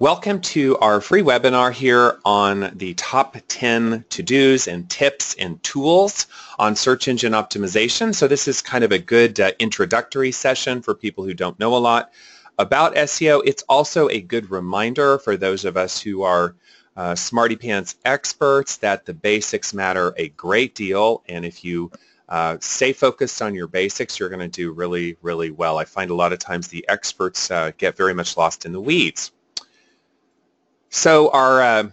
Welcome to our free webinar here on the top 10 to-dos and tips and tools on search engine optimization. So this is kind of a good introductory session for people who don't know a lot about SEO. It's also a good reminder for those of us who are smarty pants experts that the basics matter a great deal, and if you stay focused on your basics, you're going to do really, really well. I find a lot of times the experts get very much lost in the weeds. So our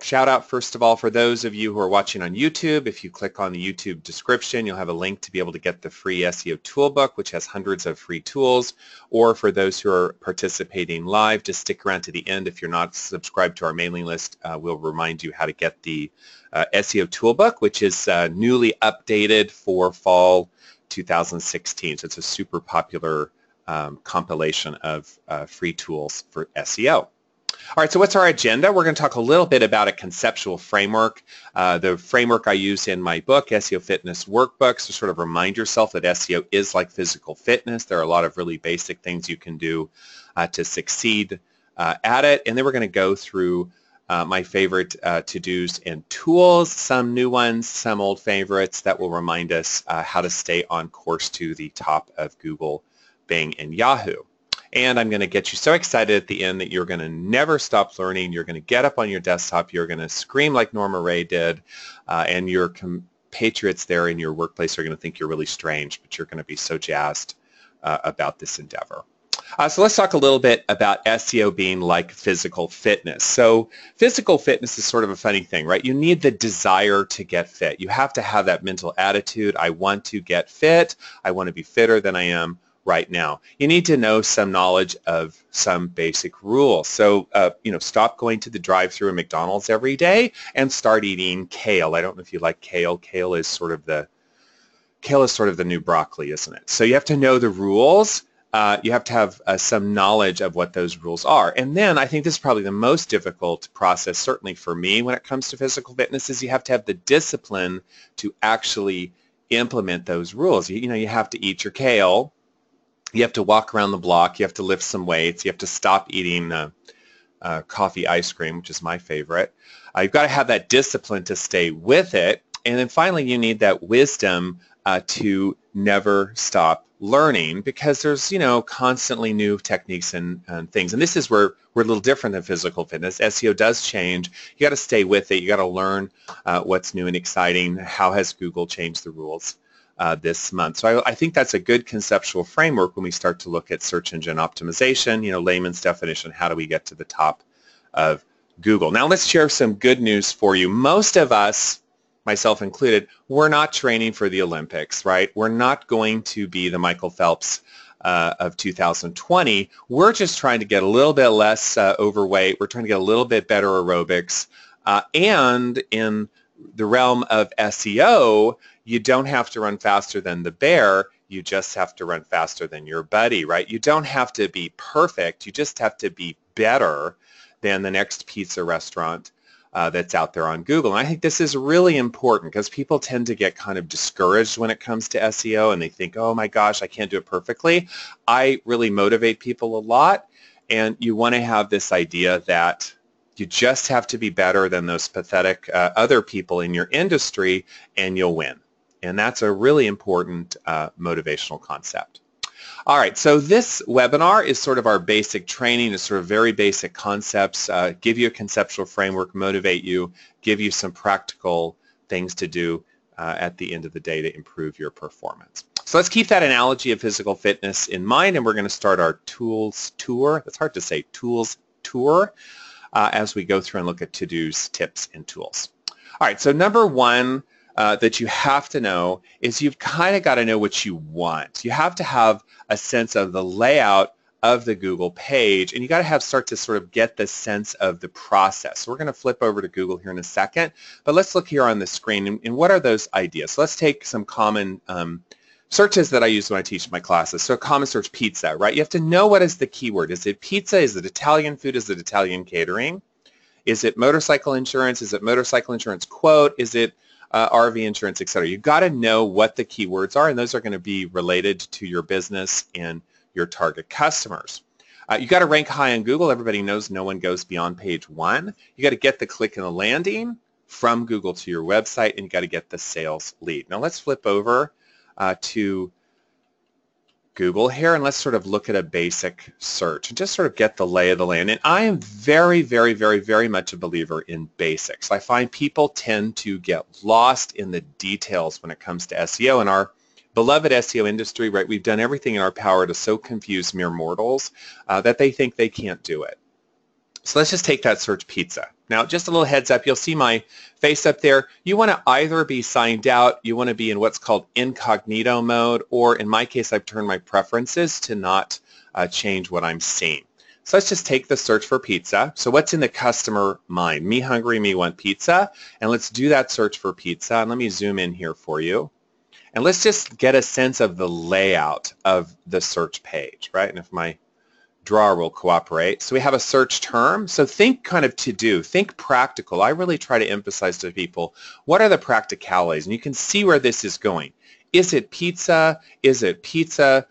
shout out first of all for those of you who are watching on YouTube. If you click on the YouTube description, you'll have a link to be able to get the free SEO toolbook, which has hundreds of free tools. Or for those who are participating live, just stick around to the end. If you're not subscribed to our mailing list, we'll remind you how to get the SEO toolbook, which is newly updated for fall 2016. So it's a super popular compilation of free tools for SEO. All right, so what's our agenda? We're going to talk a little bit about a conceptual framework. The framework I use in my book, SEO Fitness Workbooks, to sort of remind yourself that SEO is like physical fitness. There are a lot of really basic things you can do to succeed at it. And then we're going to go through my favorite to-dos and tools, some new ones, some old favorites that will remind us how to stay on course to the top of Google, Bing, and Yahoo. And I'm going to get you so excited at the end that you're going to never stop learning. You're going to get up on your desktop. You're going to scream like Norma Ray did. And your compatriots there in your workplace are going to think you're really strange, but you're going to be so jazzed about this endeavor. So let's talk a little bit about SEO being like physical fitness. So physical fitness is sort of a funny thing, right? You need the desire to get fit. You have to have that mental attitude. I want to get fit. I want to be fitter than I am right now. You need to know some knowledge of some basic rules. So, stop going to the drive-thru at McDonald's every day and start eating kale. I don't know if you like kale. Kale is sort of the new broccoli, isn't it? So you have to know the rules. You have to have some knowledge of what those rules are. And then I think this is probably the most difficult process, certainly for me when it comes to physical fitness, is you have to have the discipline to actually implement those rules. You have to eat your kale. You have to walk around the block. You have to lift some weights. You have to stop eating coffee ice cream, which is my favorite. You've got to have that discipline to stay with it. And then finally, you need that wisdom to never stop learning, because there's, constantly new techniques and things. And this is where we're a little different than physical fitness. SEO does change. You got to stay with it. You got to learn what's new and exciting. How has Google changed the rules this month? So I think that's a good conceptual framework when we start to look at search engine optimization, layman's definition, how do we get to the top of Google? Now let's share some good news for you. Most of us, myself included, we're not training for the Olympics, right? We're not going to be the Michael Phelps of 2020. We're just trying to get a little bit less overweight. We're trying to get a little bit better aerobics. And in the realm of SEO, you don't have to run faster than the bear. You just have to run faster than your buddy, right? You don't have to be perfect. You just have to be better than the next pizza restaurant that's out there on Google. And I think this is really important because people tend to get kind of discouraged when it comes to SEO, and they think, oh my gosh, I can't do it perfectly. I really motivate people a lot, and you want to have this idea that you just have to be better than those pathetic other people in your industry, and you'll win. And that's a really important motivational concept. All right, so this webinar is sort of our basic training. It's sort of very basic concepts, give you a conceptual framework, motivate you, give you some practical things to do at the end of the day to improve your performance. So let's keep that analogy of physical fitness in mind, and we're going to start our tools tour. It's hard to say, tools tour, as we go through and look at to-dos, tips, and tools. All right, so number one that you have to know is you've kind of got to know what you want. You have to have a sense of the layout of the Google page, and you got to start to sort of get the sense of the process. So we're going to flip over to Google here in a second, but let's look here on the screen, and what are those ideas? So let's take some common searches that I use when I teach my classes. So a common search, pizza, right? You have to know what is the keyword. Is it pizza? Is it Italian food? Is it Italian catering? Is it motorcycle insurance? Is it motorcycle insurance quote? Is it RV insurance, etc.? You've got to know what the keywords are, and those are going to be related to your business and your target customers. You got to rank high on Google. Everybody knows no one goes beyond page 1. You got to get the click and the landing from Google to your website, and you got to get the sales lead. Now let's flip over to Google here, and let's sort of look at a basic search and just sort of get the lay of the land. And I am very, very, very, very much a believer in basics. I find people tend to get lost in the details when it comes to SEO. In our beloved SEO industry, right, we've done everything in our power to so confuse mere mortals that they think they can't do it. So let's just take that search pizza. Now, just a little heads up, you'll see my face up there. You want to either be signed out, you want to be in what's called incognito mode, or in my case, I've turned my preferences to not change what I'm seeing. So let's just take the search for pizza. So what's in the customer mind? Me hungry, me want pizza. And let's do that search for pizza. And let me zoom in here for you. And let's just get a sense of the layout of the search page, right? And if my drawer will cooperate. So we have a search term. So think kind of to-do. Think practical. I really try to emphasize to people, what are the practicalities? And you can see where this is going. Is it pizza? Is it pizza,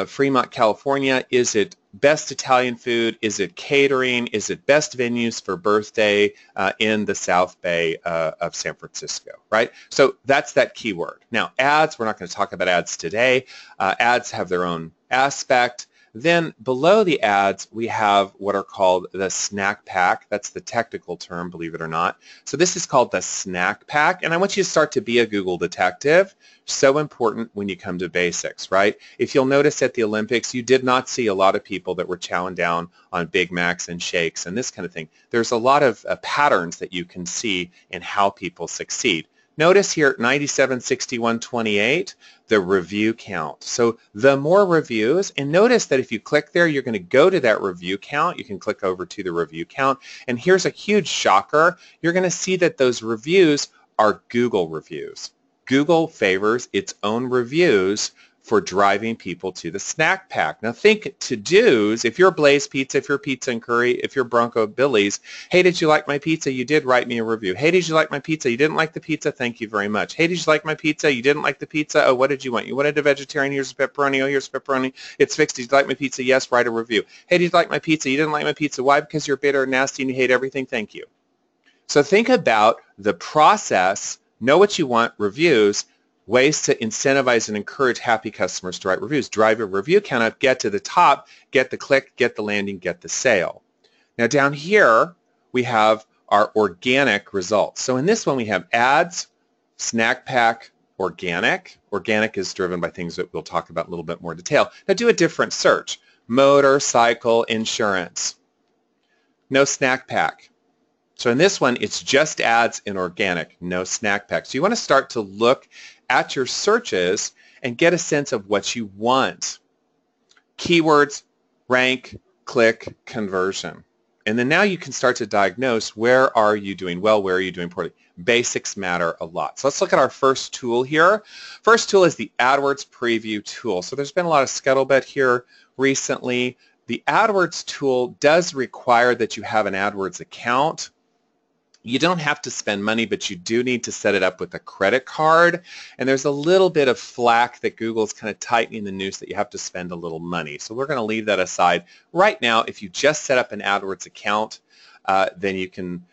Fremont, California? Is it best Italian food? Is it catering? Is it best venues for birthday in the South Bay of San Francisco, right? So that's that keyword. Now, ads, we're not going to talk about ads today. Ads have their own aspect. Then below the ads, we have what are called the snack pack. That's the technical term, believe it or not. So this is called the snack pack, and I want you to start to be a Google detective. So important when you come to basics, right? If you'll notice at the Olympics, you did not see a lot of people that were chowing down on Big Macs and shakes and this kind of thing. There's a lot of patterns that you can see in how people succeed. Notice here 97, 61, 28, the review count. So the more reviews, and notice that if you click there, you're going to go to that review count. You can click over to the review count. And here's a huge shocker. You're going to see that those reviews are Google reviews. Google favors its own reviews for driving people to the snack pack. Now think to-dos. If you're Blaze Pizza, if you're Pizza and Curry, if you're Bronco Billy's, hey, did you like my pizza? You did write me a review. Hey, did you like my pizza? You didn't like the pizza? Thank you very much. Hey, did you like my pizza? You didn't like the pizza? Oh, what did you want? You wanted a vegetarian? Here's a pepperoni. Oh, here's pepperoni. It's fixed. Did you like my pizza? Yes, write a review. Hey, did you like my pizza? You didn't like my pizza. Why? Because you're bitter, nasty, and you hate everything. Thank you. So think about the process, know what you want, reviews, ways to incentivize and encourage happy customers to write reviews. Drive a review count up, get to the top, get the click, get the landing, get the sale. Now down here, we have our organic results. So in this one, we have ads, snack pack, organic. Organic is driven by things that we'll talk about in a little bit more detail. Now do a different search. Motorcycle insurance. No snack pack. So in this one, it's just ads and organic, no snack pack. So you want to start to look at your searches and get a sense of what you want. Keywords, rank, click, conversion. And then now you can start to diagnose where are you doing well, where are you doing poorly. Basics matter a lot. So let's look at our first tool here. First tool is the AdWords preview tool. So there's been a lot of scuttlebutt here recently. The AdWords tool does require that you have an AdWords account. You don't have to spend money, but you do need to set it up with a credit card. And there's a little bit of flack that Google's kind of tightening the noose that you have to spend a little money. So we're going to leave that aside. Right now, if you just set up an AdWords account, then you can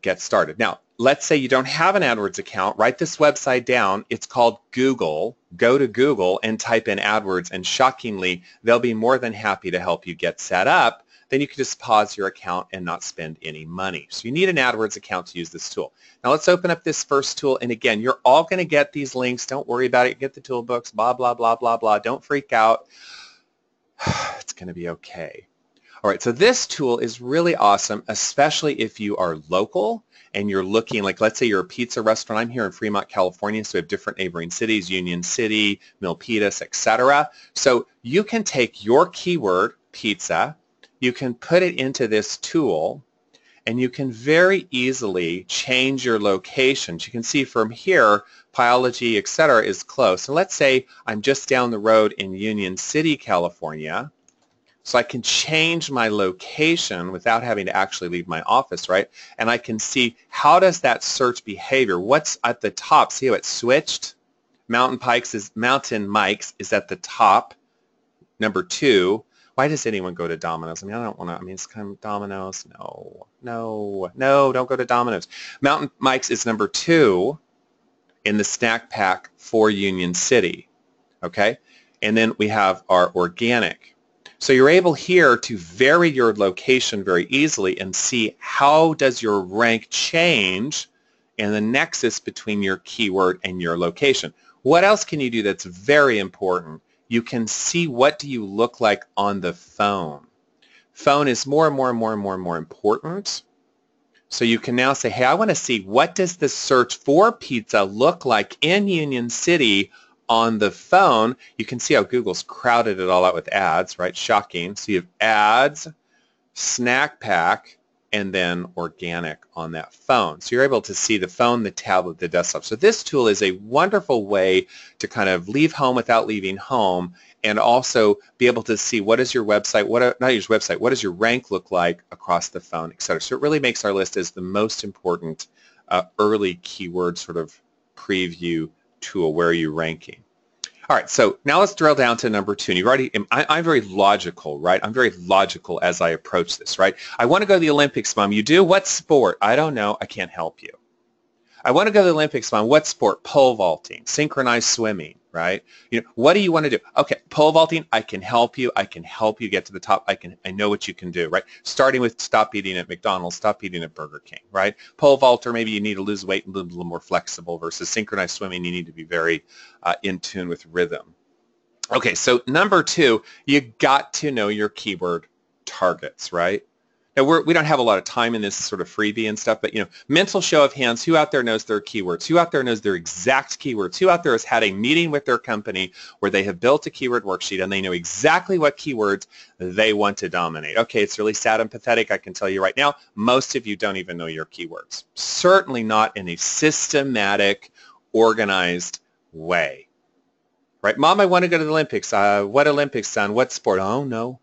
get started. Now, let's say you don't have an AdWords account. Write this website down. It's called Google. Go to Google and type in AdWords, and shockingly, they'll be more than happy to help you get set up. Then you can just pause your account and not spend any money. So you need an AdWords account to use this tool. Now let's open up this first tool, and again, you're all going to get these links. Don't worry about it. Get the tool books, blah, blah, blah, blah, blah. Don't freak out. It's going to be okay. All right, so this tool is really awesome, especially if you are local and you're looking, like let's say you're a pizza restaurant. I'm here in Fremont, California, so we have different neighboring cities, Union City, Milpitas, etc. So you can take your keyword, pizza, you can put it into this tool, and you can very easily change your locations. You can see from here, Pyology, etc. is close. So let's say I'm just down the road in Union City, California. So I can change my location without having to actually leave my office, right? And I can see how does that search behavior, what's at the top. See how it switched? Mountain Mike's is at the top, number 2. Why does anyone go to Domino's? I mean, I don't want to, I mean, it's kind of Domino's. No, don't go to Domino's. Mountain Mike's is number 2 in the snack pack for Union City, okay? And then we have our organic. So you're able here to vary your location very easily and see how does your rank change and the nexus between your keyword and your location. What else can you do that's very important? You can see what do you look like on the phone. Phone is more and more important. So you can now say, hey, I want to see what does the search for pizza look like in Union City on the phone. You can see how Google's crowded it all out with ads, right? Shocking. So you have ads, snack pack, and then organic on that phone. So you're able to see the phone, the tablet, the desktop. So this tool is a wonderful way to kind of leave home without leaving home and also be able to see what is your website, not your website, what does your rank look like across the phone, et cetera. So it really makes our list as the most important early keyword sort of preview tool. Where are you ranking? All right, so now let's drill down to number 2. And you've already, I'm very logical, right? I'm very logical as I approach this, right? I want to go to the Olympics, Mom. You do? What sport? I don't know. I can't help you. I want to go to the Olympics, Mom. What sport? Pole vaulting, synchronized swimming, right? You know, what do you want to do? Okay, pole vaulting, I can help you. I can help you get to the top. I know what you can do, right? Starting with stop eating at McDonald's, stop eating at Burger King, right? Pole vaulter, maybe you need to lose weight and a little more flexible versus synchronized swimming, you need to be very in tune with rhythm. Okay, so number 2, you got to know your keyword targets, right? Now, we don't have a lot of time in this sort of freebie and stuff, but, you know, mental show of hands, who out there knows their keywords? Who out there knows their exact keywords? Who out there has had a meeting with their company where they have built a keyword worksheet and they know exactly what keywords they want to dominate? Okay, it's really sad and pathetic, I can tell you right now. Most of you don't even know your keywords. Certainly not in a systematic, organized way. Right? Mom, I want to go to the Olympics. What Olympics, son? What sport? Oh, no.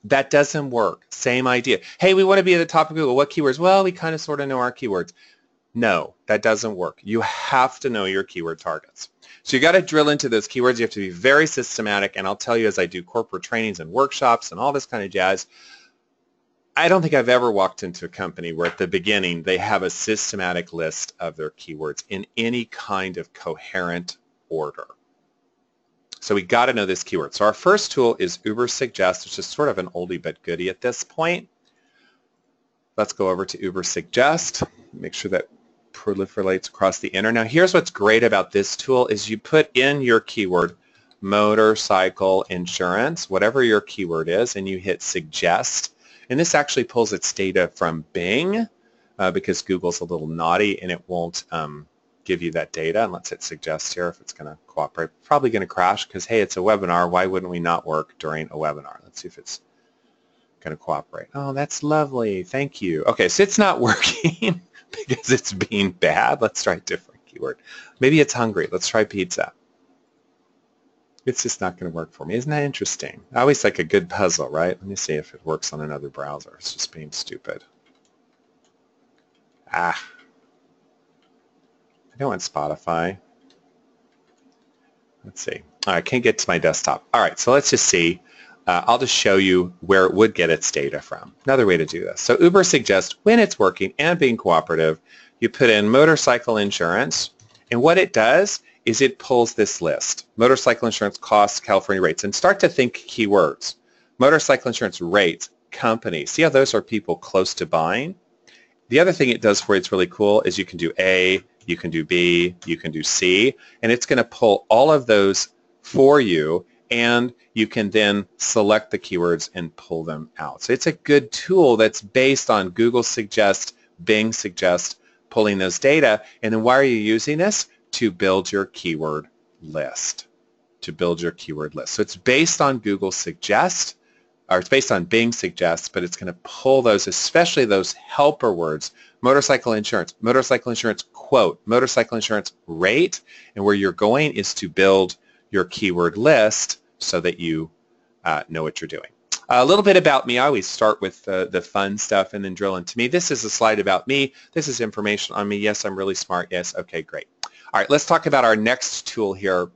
That doesn't work. Same idea. Hey, we want to be at the top of Google. What keywords? Well, we kind of sort of know our keywords. No, that doesn't work. You have to know your keyword targets. So you got to drill into those keywords. You have to be very systematic. And I'll tell you, as I do corporate trainings and workshops and all this kind of jazz, I don't think I've ever walked into a company where at the beginning they have a systematic list of their keywords in any kind of coherent order. So we got to know this keyword. So our first tool is Ubersuggest, which is sort of an oldie but goodie at this point. Let's go over to Ubersuggest. Make sure that proliferates across the internet. Now here's what's great about this tool is you put in your keyword, motorcycle insurance, whatever your keyword is, and you hit suggest. And this actually pulls its data from Bing because Google's a little naughty and it won't give you that data. And let's hit suggest here if it's going to cooperate. Probably going to crash because, hey, it's a webinar. Why wouldn't we not work during a webinar? Let's see if it's going to cooperate. Oh, that's lovely. Thank you. Okay, so it's not working because it's being bad. Let's try a different keyword. Maybe it's hungry. Let's try pizza. It's just not going to work for me. Isn't that interesting? I always like a good puzzle, right? Let me see if it works on another browser. It's just being stupid. I don't want Spotify. Let's see. I can't get to my desktop. All right, so let's just see. I'll just show you where it would get its data from. Another way to do this. So Ubersuggest, when it's working and being cooperative, you put in motorcycle insurance, and what it does is it pulls this list. Motorcycle insurance costs, California rates, and start to think keywords. Motorcycle insurance rates, companies. See how those are people close to buying? The other thing it does for you, it's really cool, is you can do A, you can do B, you can do C, and it's going to pull all of those for you, and you can then select the keywords and pull them out. So it's a good tool that's based on Google Suggest, Bing Suggest, pulling those data. And then why are you using this? To build your keyword list. To build your keyword list. So it's based on Google Suggest, or it's based on Bing Suggest, but it's going to pull those, especially those helper words, motorcycle insurance quote, motorcycle insurance rate, and where you're going is to build your keyword list so that you know what you're doing. A little bit about me. I always start with the fun stuff and then drill into me. This is a slide about me. This is information on me. Yes, I'm really smart. Yes, okay, great. All right, let's talk about our next tool here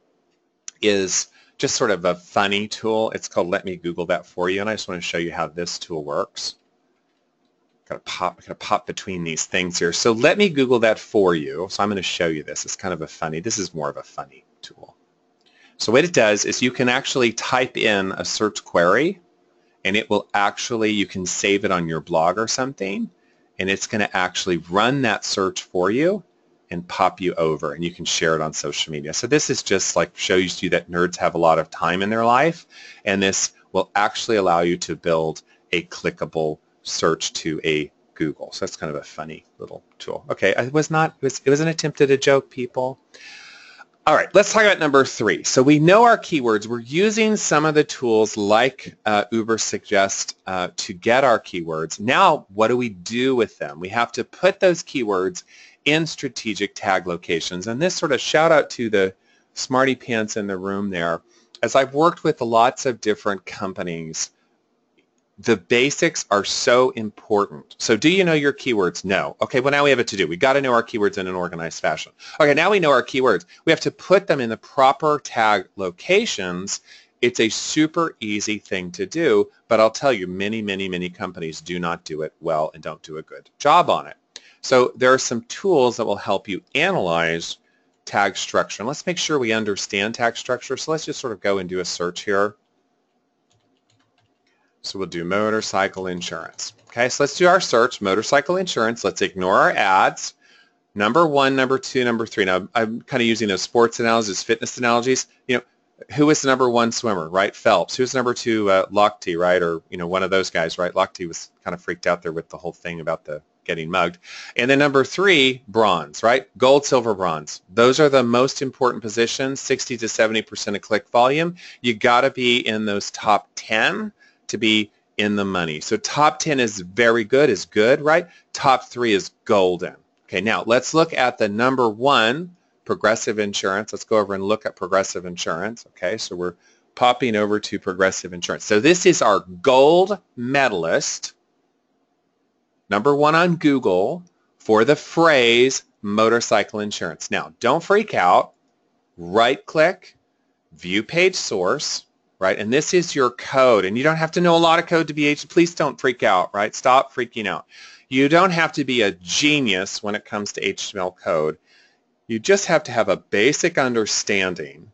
is just sort of a funny tool. It's called Let Me Google That For You, and I just want to show you how this tool works. Gotta pop between these things here. So let me Google that for you. So I'm going to show you this. It's kind of a funny, this is more of a funny tool. So what it does is you can actually type in a search query, and it will actually, you can save it on your blog or something, and it's going to actually run that search for you and pop you over, and you can share it on social media. So this is just like shows you that nerds have a lot of time in their life, and this will actually allow you to build a clickable search to a Google. So that's kind of a funny little tool. Okay, it was an attempt at a joke, people. All right, let's talk about number 3. So we know our keywords. We're using some of the tools like Uber Suggest to get our keywords. Now, what do we do with them? We have to put those keywords in strategic tag locations. And this sort of shout out to the smarty pants in the room there. As I've worked with lots of different companies, the basics are so important. So do you know your keywords? No. Okay, well now we have a to-do. We got to know our keywords in an organized fashion. Okay, now we know our keywords. We have to put them in the proper tag locations. It's a super easy thing to do, but I'll tell you, many, many, many companies do not do it well and don't do a good job on it. So there are some tools that will help you analyze tag structure. And let's make sure we understand tag structure. So let's just sort of go and do a search here. So we'll do motorcycle insurance. Okay, so let's do our search, motorcycle insurance. Let's ignore our ads. Number 1, number 2, number 3. Now, I'm kind of using those sports analogies, fitness analogies. You know, who was the number 1 swimmer, right? Phelps. Who's number 2, Lochte, right? Or, you know, one of those guys, right? Lochte was kind of freaked out there with the whole thing about the getting mugged. And then number 3, bronze, right? Gold, silver, bronze. Those are the most important positions, 60 to 70% of click volume. You got to be in those top 10 to be in the money. So top 10 is very good, is good, right? Top 3 is golden. Okay, now let's look at the number 1, Progressive Insurance. Let's go over and look at Progressive Insurance. Okay, so we're popping over to Progressive Insurance. So this is our gold medalist, number 1 on Google for the phrase motorcycle insurance. Now, don't freak out. Right-click, view page source, right? And this is your code, and you don't have to know a lot of code to be please don't freak out, right? Stop freaking out. You don't have to be a genius when it comes to HTML code. You just have to have a basic understanding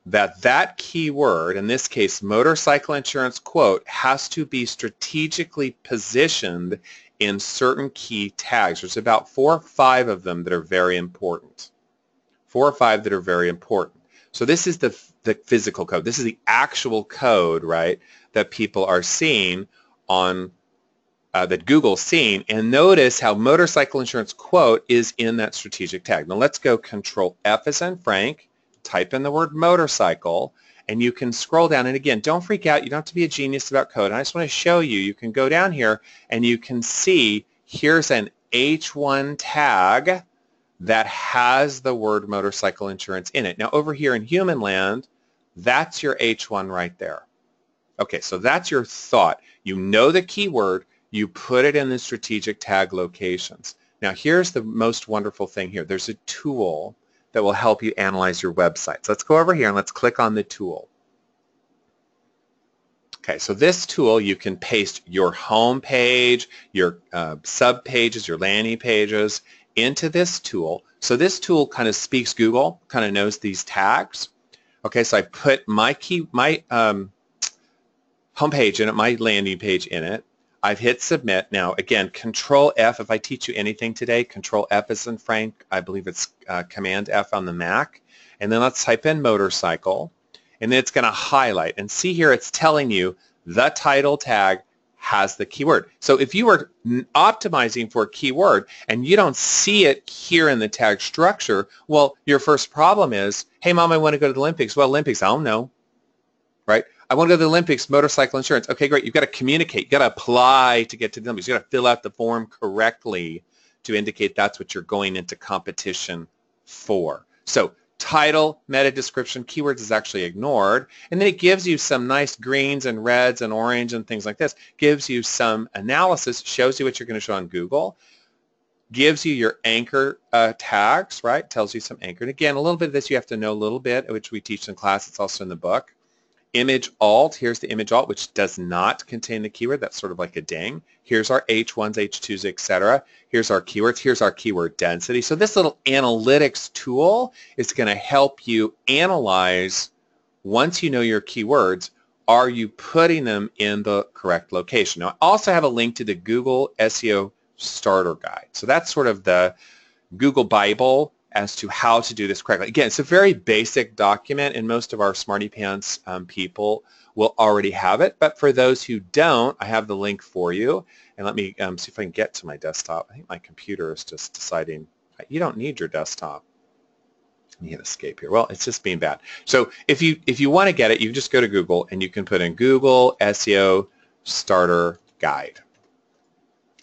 that that keyword, in this case motorcycle insurance quote, has to be strategically positioned in certain key tags. There's about 4 or 5 of them that are very important. 4 or 5 that are very important. So this is the physical code. This is the actual code, right, that people are seeing on, that Google's seeing. And notice how motorcycle insurance quote is in that strategic tag. Now let's go Control F as in Frank, type in the word motorcycle, and you can scroll down. And again, don't freak out. You don't have to be a genius about code. I just want to show you, you can go down here and you can see here's an H1 tag that has the word motorcycle insurance in it. Now over here in human land, that's your H1 right there. Okay, so that's your thought. You know the keyword, you put it in the strategic tag locations. Now here's the most wonderful thing here. There's a tool that will help you analyze your website. So let's go over here and let's click on the tool. Okay, so this tool, you can paste your home page, your sub pages, your landing pages into this tool. So this tool kind of speaks Google, kind of knows these tags. Okay, so I put my home page in it, my landing page in it. I've hit submit. Now again, Control F, if I teach you anything today, Control F is in Frank, I believe it's Command F on the Mac. And then let's type in motorcycle, and then it's going to highlight. And see here, it's telling you the title tag has the keyword. So if you were optimizing for a keyword and you don't see it here in the tag structure, well, your first problem is, hey mom, I want to go to the Olympics. Well, Olympics, I don't know, right? I want to go to the Olympics, motorcycle insurance. Okay, great. You've got to communicate. You've got to apply to get to the Olympics. You've got to fill out the form correctly to indicate that's what you're going into competition for. So title, meta description, keywords is actually ignored, and then it gives you some nice greens and reds and orange and things like this. Gives you some analysis, shows you what you're going to show on Google, gives you your anchor tags, right? Tells you some anchor. And again, a little bit of this you have to know a little bit, which we teach in class. It's also in the book. Image alt, here's the image alt, which does not contain the keyword. That's sort of like a ding. Here's our H1s, H2s, etc. Here's our keywords. Here's our keyword density. So this little analytics tool is going to help you analyze, once you know your keywords, are you putting them in the correct location? Now, I also have a link to the Google SEO Starter Guide. So that's sort of the Google Bible as to how to do this correctly. Again, it's a very basic document, and most of our Smarty Pants people will already have it. But for those who don't, I have the link for you. And let me see if I can get to my desktop. I think my computer is just deciding, you don't need your desktop. Let me hit escape here. Well, it's just being bad. So if you want to get it, you just go to Google and you can put in Google SEO Starter Guide.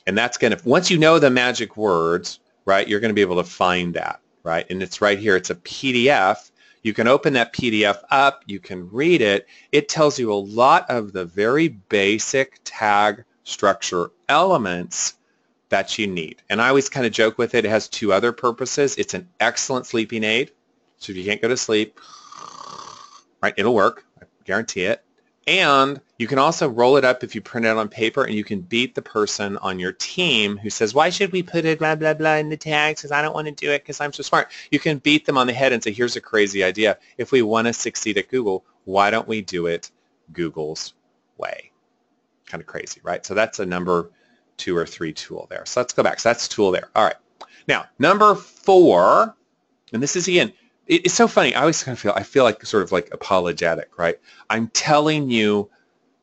And that's going to, once you know the magic words, right, you're going to be able to find that. Right? And it's right here. It's a PDF. You can open that PDF up. You can read it. It tells you a lot of the very basic tag structure elements that you need. And I always kind of joke with it. It has two other purposes. It's an excellent sleeping aid. So if you can't go to sleep, right, it'll work. I guarantee it. And you can also roll it up if you print it on paper, and you can beat the person on your team who says, why should we put it blah, blah, blah in the tags because I don't want to do it because I'm so smart. You can beat them on the head and say, here's a crazy idea. If we want to succeed at Google, why don't we do it Google's way? Kind of crazy, right? So that's a number 2 or 3 tool there. So let's go back. So that's tool there. All right. Now, number 4, and this is, again, it's so funny. I always kind of feel like sort of like apologetic, right? I'm telling you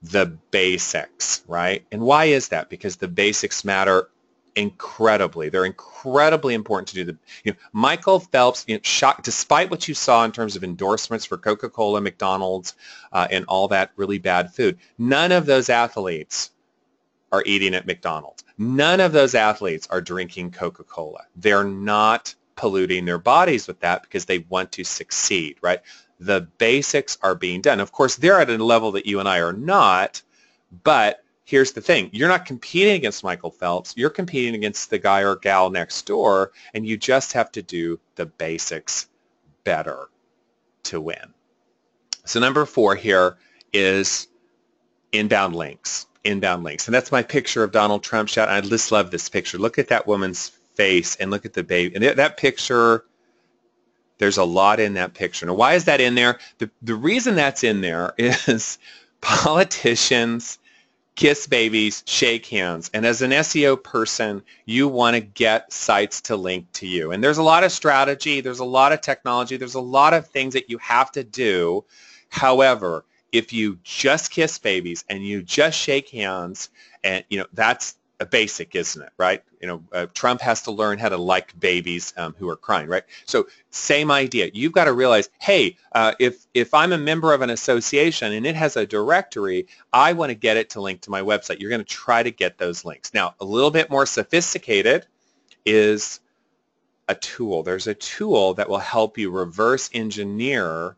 the basics, right? And why is that? Because the basics matter incredibly. They're incredibly important to do. Michael Phelps, despite what you saw in terms of endorsements for Coca-Cola, McDonald's, and all that really bad food, none of those athletes are eating at McDonald's. None of those athletes are drinking Coca-Cola. They're not polluting their bodies with that because they want to succeed, right? The basics are being done. Of course, they're at a level that you and I are not, but here's the thing. You're not competing against Michael Phelps. You're competing against the guy or gal next door, and you just have to do the basics better to win. So number 4 here is inbound links. Inbound links. And that's my picture of Donald Trump. I just love this picture. Look at that woman's face and look at the baby. And that picture, there's a lot in that picture. Now, why is that in there? The reason that's in there is politicians kiss babies, shake hands. And as an SEO person, you want to get sites to link to you. And there's a lot of strategy. There's a lot of technology. There's a lot of things that you have to do. However, if you just kiss babies and you just shake hands, and that's a basic, isn't it, right? Trump has to learn how to like babies who are crying, right? So same idea. You've got to realize, hey, if I'm a member of an association and it has a directory, I want to get it to link to my website. You're going to try to get those links. Now, a little bit more sophisticated is a tool. There's a tool that will help you reverse engineer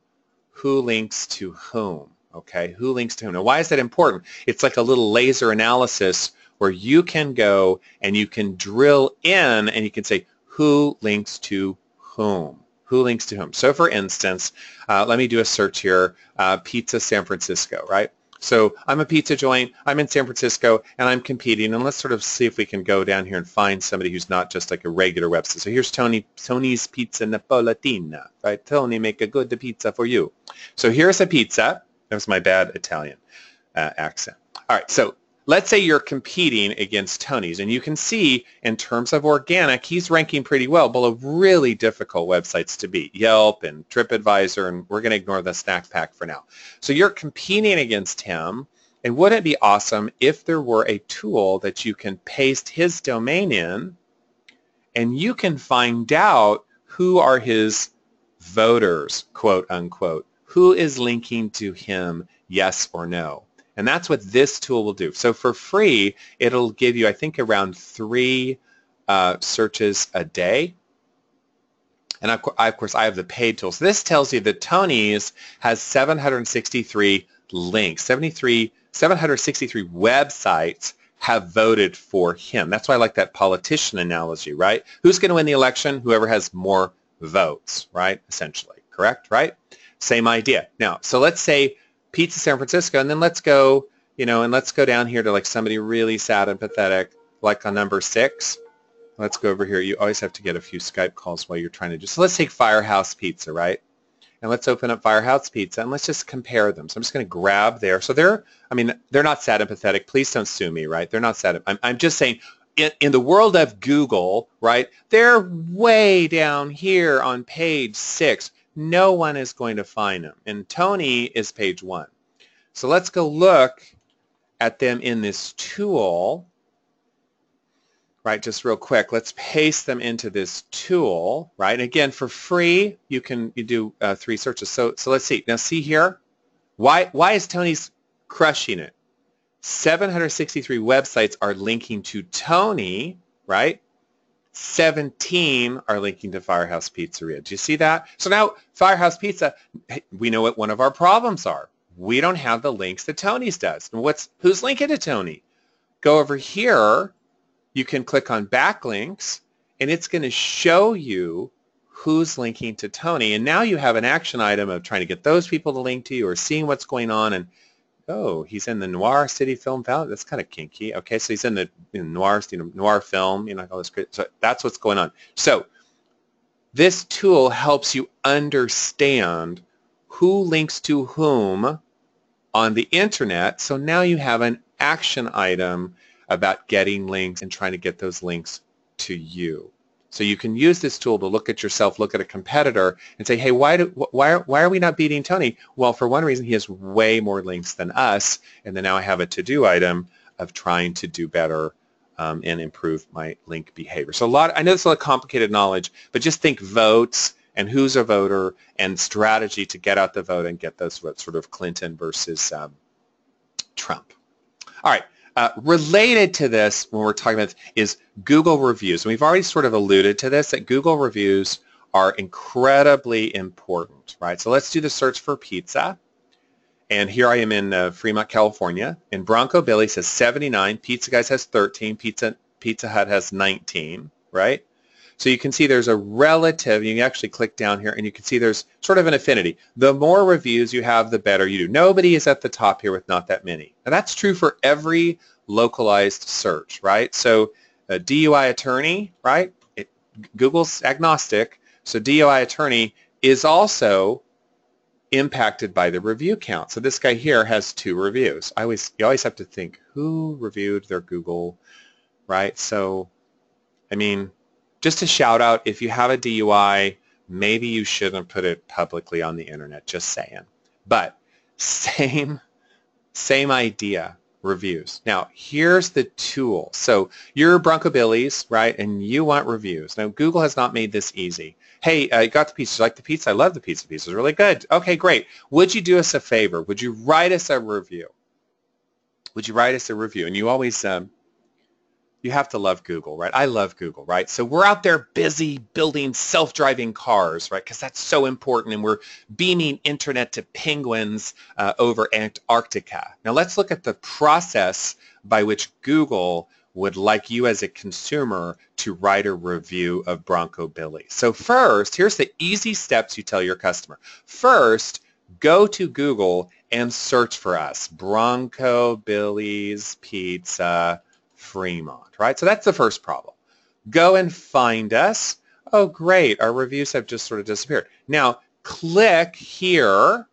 who links to whom, okay? Who links to whom. Now, why is that important? It's like a little laser analysis where you can go and you can drill in and you can say who links to whom. Who links to whom. So for instance, let me do a search here, Pizza San Francisco, right? So I'm a pizza joint, I'm in San Francisco, and I'm competing, and let's sort of see if we can go down here and find somebody who's not just like a regular website. So here's Tony's Pizza Napolitana, right? Tony, make a good pizza for you. So here's a pizza. That was my bad Italian accent. All right, so let's say you're competing against Tony's, and you can see in terms of organic, he's ranking pretty well below really difficult websites to beat, Yelp and TripAdvisor, and we're going to ignore the snack pack for now. So you're competing against him, and wouldn't it be awesome if there were a tool that you can paste his domain in, and you can find out who are his voters, quote unquote, who is linking to him, yes or no. And that's what this tool will do. So for free, it'll give you, I think, around 3 searches a day. And of course, I have the paid tool. So this tells you that Tony's has 763 links. 763 websites have voted for him. That's why I like that politician analogy, right? Who's going to win the election? Whoever has more votes, right? Essentially, correct, right? Same idea. Now, so let's say Pizza San Francisco, and then let's go, and let's go down here to like somebody really sad and pathetic, like on number 6. Let's go over here. You always have to get a few Skype calls while you're trying to so let's take Firehouse Pizza, right? And let's open up Firehouse Pizza, and let's just compare them. So I'm just going to grab there. So they're not sad and pathetic. Please don't sue me, right? They're not sad. I'm just saying, in the world of Google, right, they're way down here on page 6. No one is going to find them. And Tony is page 1. So let's go look at them in this tool. Right, just real quick, let's paste them into this tool, right? And again, for free, you do 3 searches. So let's see. Now see here, why is Tony's crushing it? 763 websites are linking to Tony, right? 17 are linking to Firehouse Pizzeria. Do you see that? So now Firehouse Pizza, we know what one of our problems are. We don't have the links that Tony's does. And who's linking to Tony? Go over here. You can click on backlinks, and it's going to show you who's linking to Tony. And now you have an action item of trying to get those people to link to you or seeing what's going on. And, oh, he's in the Noir City Film Foundation. That's kind of kinky. Okay, so he's in the noir film, all this great. So that's what's going on. So this tool helps you understand who links to whom on the internet. So now you have an action item about getting links and trying to get those links to you. So you can use this tool to look at yourself, look at a competitor, and say, hey, why are we not beating Tony? Well, for one reason, he has way more links than us, and then now I have a to-do item of trying to do better and improve my link behavior. So I know it's a lot of complicated knowledge, but just think votes and who's a voter and strategy to get out the vote and get those votes, sort of Clinton versus Trump. All right. Related to this, when we're talking about this, is Google reviews. And we've already sort of alluded to this, that Google reviews are incredibly important, right? So let's do the search for pizza. And here I am in Fremont, California. And Bronco Billy says 79. Pizza Guys has 13. Pizza Hut has 19, right? So you can see there's a relative. You can actually click down here, and you can see there's sort of an affinity. The more reviews you have, the better you do. Nobody is at the top here with not that many. And that's true for every localized search, right? So a DUI attorney, right? Google's agnostic. So DUI attorney is also impacted by the review count. So this guy here has 2 reviews. You always have to think, who reviewed their Google, right? So, just a shout out, if you have a DUI, maybe you shouldn't put it publicly on the internet, just saying. But same idea, reviews. Now, here's the tool. So you're Bronco Billy's, right, and you want reviews. Now, Google has not made this easy. Hey, you got the pizza. You like the pizza? I love the pizza. The pizza's really good. Okay, great. Would you do us a favor? Would you write us a review? Would you write us a review? And you always... you have to love Google, right? I love Google, right? So we're out there busy building self-driving cars, right? Because that's so important, and we're beaming internet to penguins over Antarctica. Now let's look at the process by which Google would like you as a consumer to write a review of Bronco Billy. So first, here's the easy steps you tell your customer. First, go to Google and search for us, Bronco Billy's Pizza, Fremont, right? So that's the first problem. Go and find us. Oh, great. Our reviews have just sort of disappeared. Now, click here.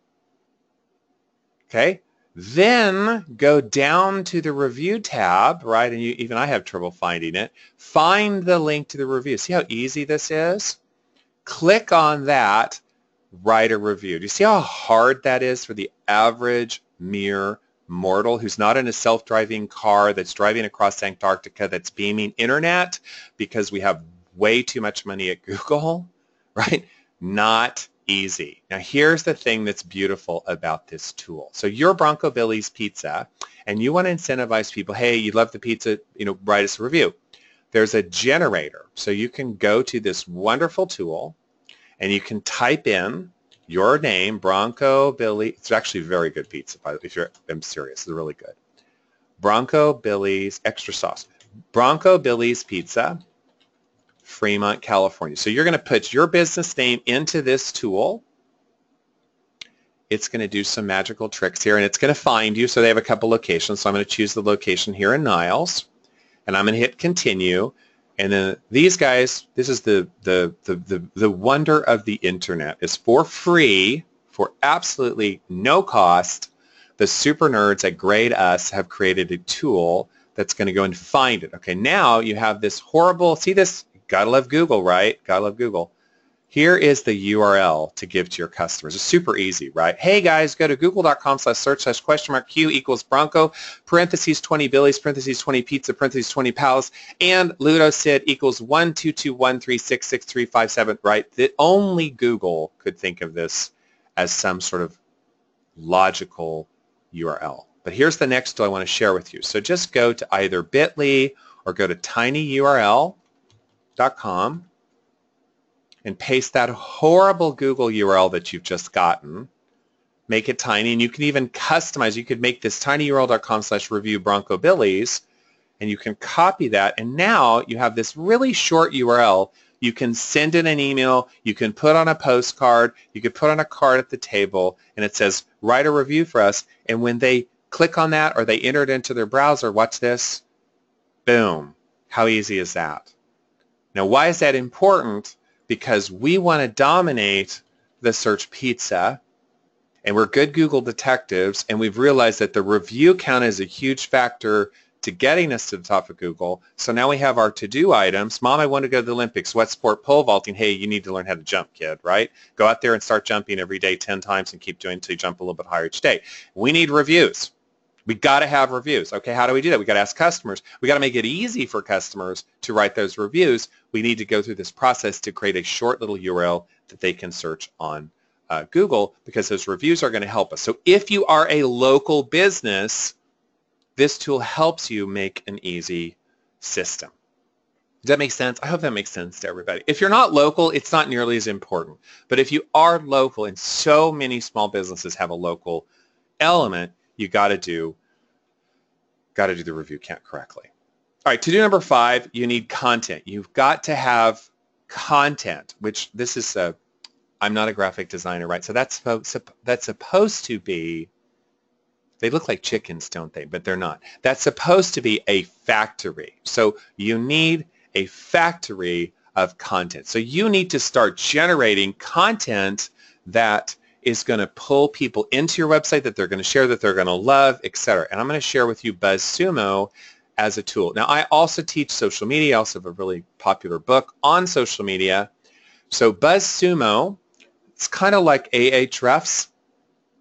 Okay. Then go down to the review tab, right? And even I have trouble finding it. Find the link to the review. See how easy this is? Click on that. Write a review. Do you see how hard that is for the average mere mortal who's not in a self-driving car that's driving across Antarctica that's beaming internet because we have way too much money at Google, right? Not easy. Now here's the thing that's beautiful about this tool. So you're Bronco Billy's Pizza and you want to incentivize people, hey, you love the pizza, write us a review. There's a generator. So you can go to this wonderful tool and you can type in your name, Bronco Billy. It's actually very good pizza, by the way. I'm serious. It's really good. Bronco Billy's extra sauce. Bronco Billy's Pizza, Fremont, California. So you're going to put your business name into this tool. it's going to do some magical tricks here, and it's going to find you. So they have a couple locations. So I'm going to choose the location here in Niles, and I'm going to hit continue. And then these guys, this is the wonder of the internet, is for free, for absolutely no cost. The super nerds at Grade Us have created a tool that's going to go and find it. Okay, now you have this horrible, see this, gotta love Google, right? Gotta love Google. Here is the URL to give to your customers. It's super easy, right? Hey guys, go to google.com/search/Q equals Bronco, parentheses 20 Billies, parentheses 20 Pizza, parentheses 20 Palace, and Ludo Sid equals 12213666357, right? That only Google could think of this as some sort of logical URL. But here's the next tool I want to share with you. So just go to either bit.ly or go to tinyurl.com and paste that horrible Google URL that you've just gotten. Make it tiny, and you can even customize. You could make this tinyurl.com/review Bronco Billies, and you can copy that, and now you have this really short URL. You can send in an email, you can put on a postcard, you could put on a card at the table, and it says, write a review for us, and when they click on that or they enter it into their browser, watch this, boom. How easy is that? Now, why is that important? Because we want to dominate the search pizza, and we're good Google detectives, and we've realized that the review count is a huge factor to getting us to the top of Google. So now we have our to-do items. Mom, I want to go to the Olympics. What sport? Pole vaulting. Hey, you need to learn how to jump, kid, right? Go out there and start jumping every day 10 times and keep doing it until you jump a little bit higher each day. We need reviews. We got to have reviews. Okay, how do we do that? We got to ask customers. We got to make it easy for customers to write those reviews. We need to go through this process to create a short little URL that they can search on Google, because those reviews are going to help us. So if you are a local business, this tool helps you make an easy system. Does that make sense? I hope that makes sense to everybody. If you're not local, it's not nearly as important. But if you are local, and so many small businesses have a local element, you got to do the review count correctly. All right, to-do number 5, you need content. You've got to have content, which this is I'm not a graphic designer, right? So that's supposed to be, they look like chickens, don't they? But they're not. That's supposed to be a factory. So you need a factory of content. So you need to start generating content that is going to pull people into your website, that they're going to share, that they're going to love, etc. And I'm going to share with you Buzzsumo as a tool. Now, I also teach social media. I also have a really popular book on social media. So Buzzsumo, it's kind of like Ahrefs,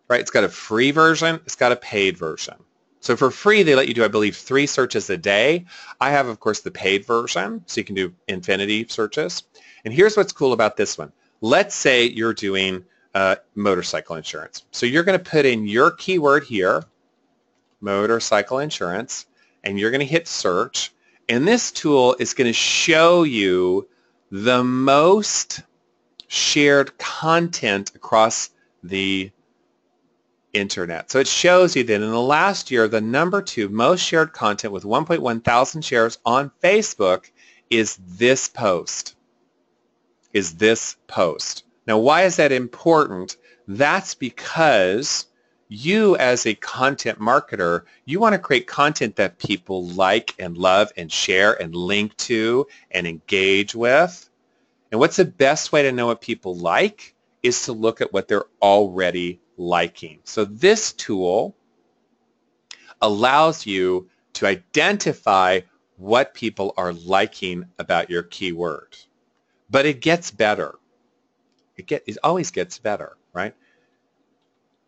right? It's got a free version. It's got a paid version. So for free, they let you do, I believe, 3 searches a day. I have, of course, the paid version, so you can do infinity searches. And here's what's cool about this one. Let's say you're doing motorcycle insurance. So you're going to put in your keyword here, motorcycle insurance, and you're going to hit search. And this tool is going to show you the most shared content across the internet. So it shows you that in the last year, the number 2 most shared content with 1.1 thousand shares on Facebook is this post. Now, why is that important? That's because you, as a content marketer, you want to create content that people like and love and share and link to and engage with. And what's the best way to know what people like is to look at what they're already liking. So this tool allows you to identify what people are liking about your keyword. But it gets better. It always gets better, right?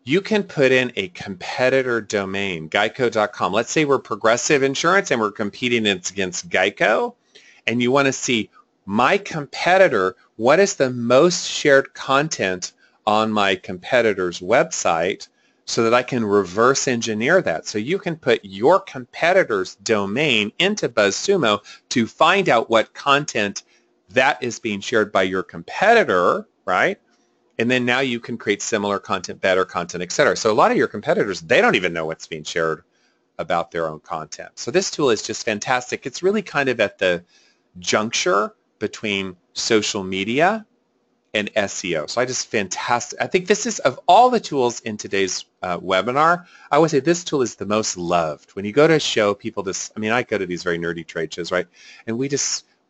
You can put in a competitor domain, geico.com. Let's say we're Progressive Insurance and we're competing against Geico, and you want to see my competitor, what is the most shared content on my competitor's website, so that I can reverse engineer that. So you can put your competitor's domain into Buzzsumo to find out what content that is being shared by your competitor, right? And then now you can create similar content, better content, etc. So a lot of your competitors, they don't even know what's being shared about their own content. So this tool is just fantastic. It's really kind of at the juncture between social media and SEO. So I just fantastic. I think this is, of all the tools in today's webinar, I would say this tool is the most loved. When you go to a show, people just, I mean, I go to these very nerdy trade shows, right? And we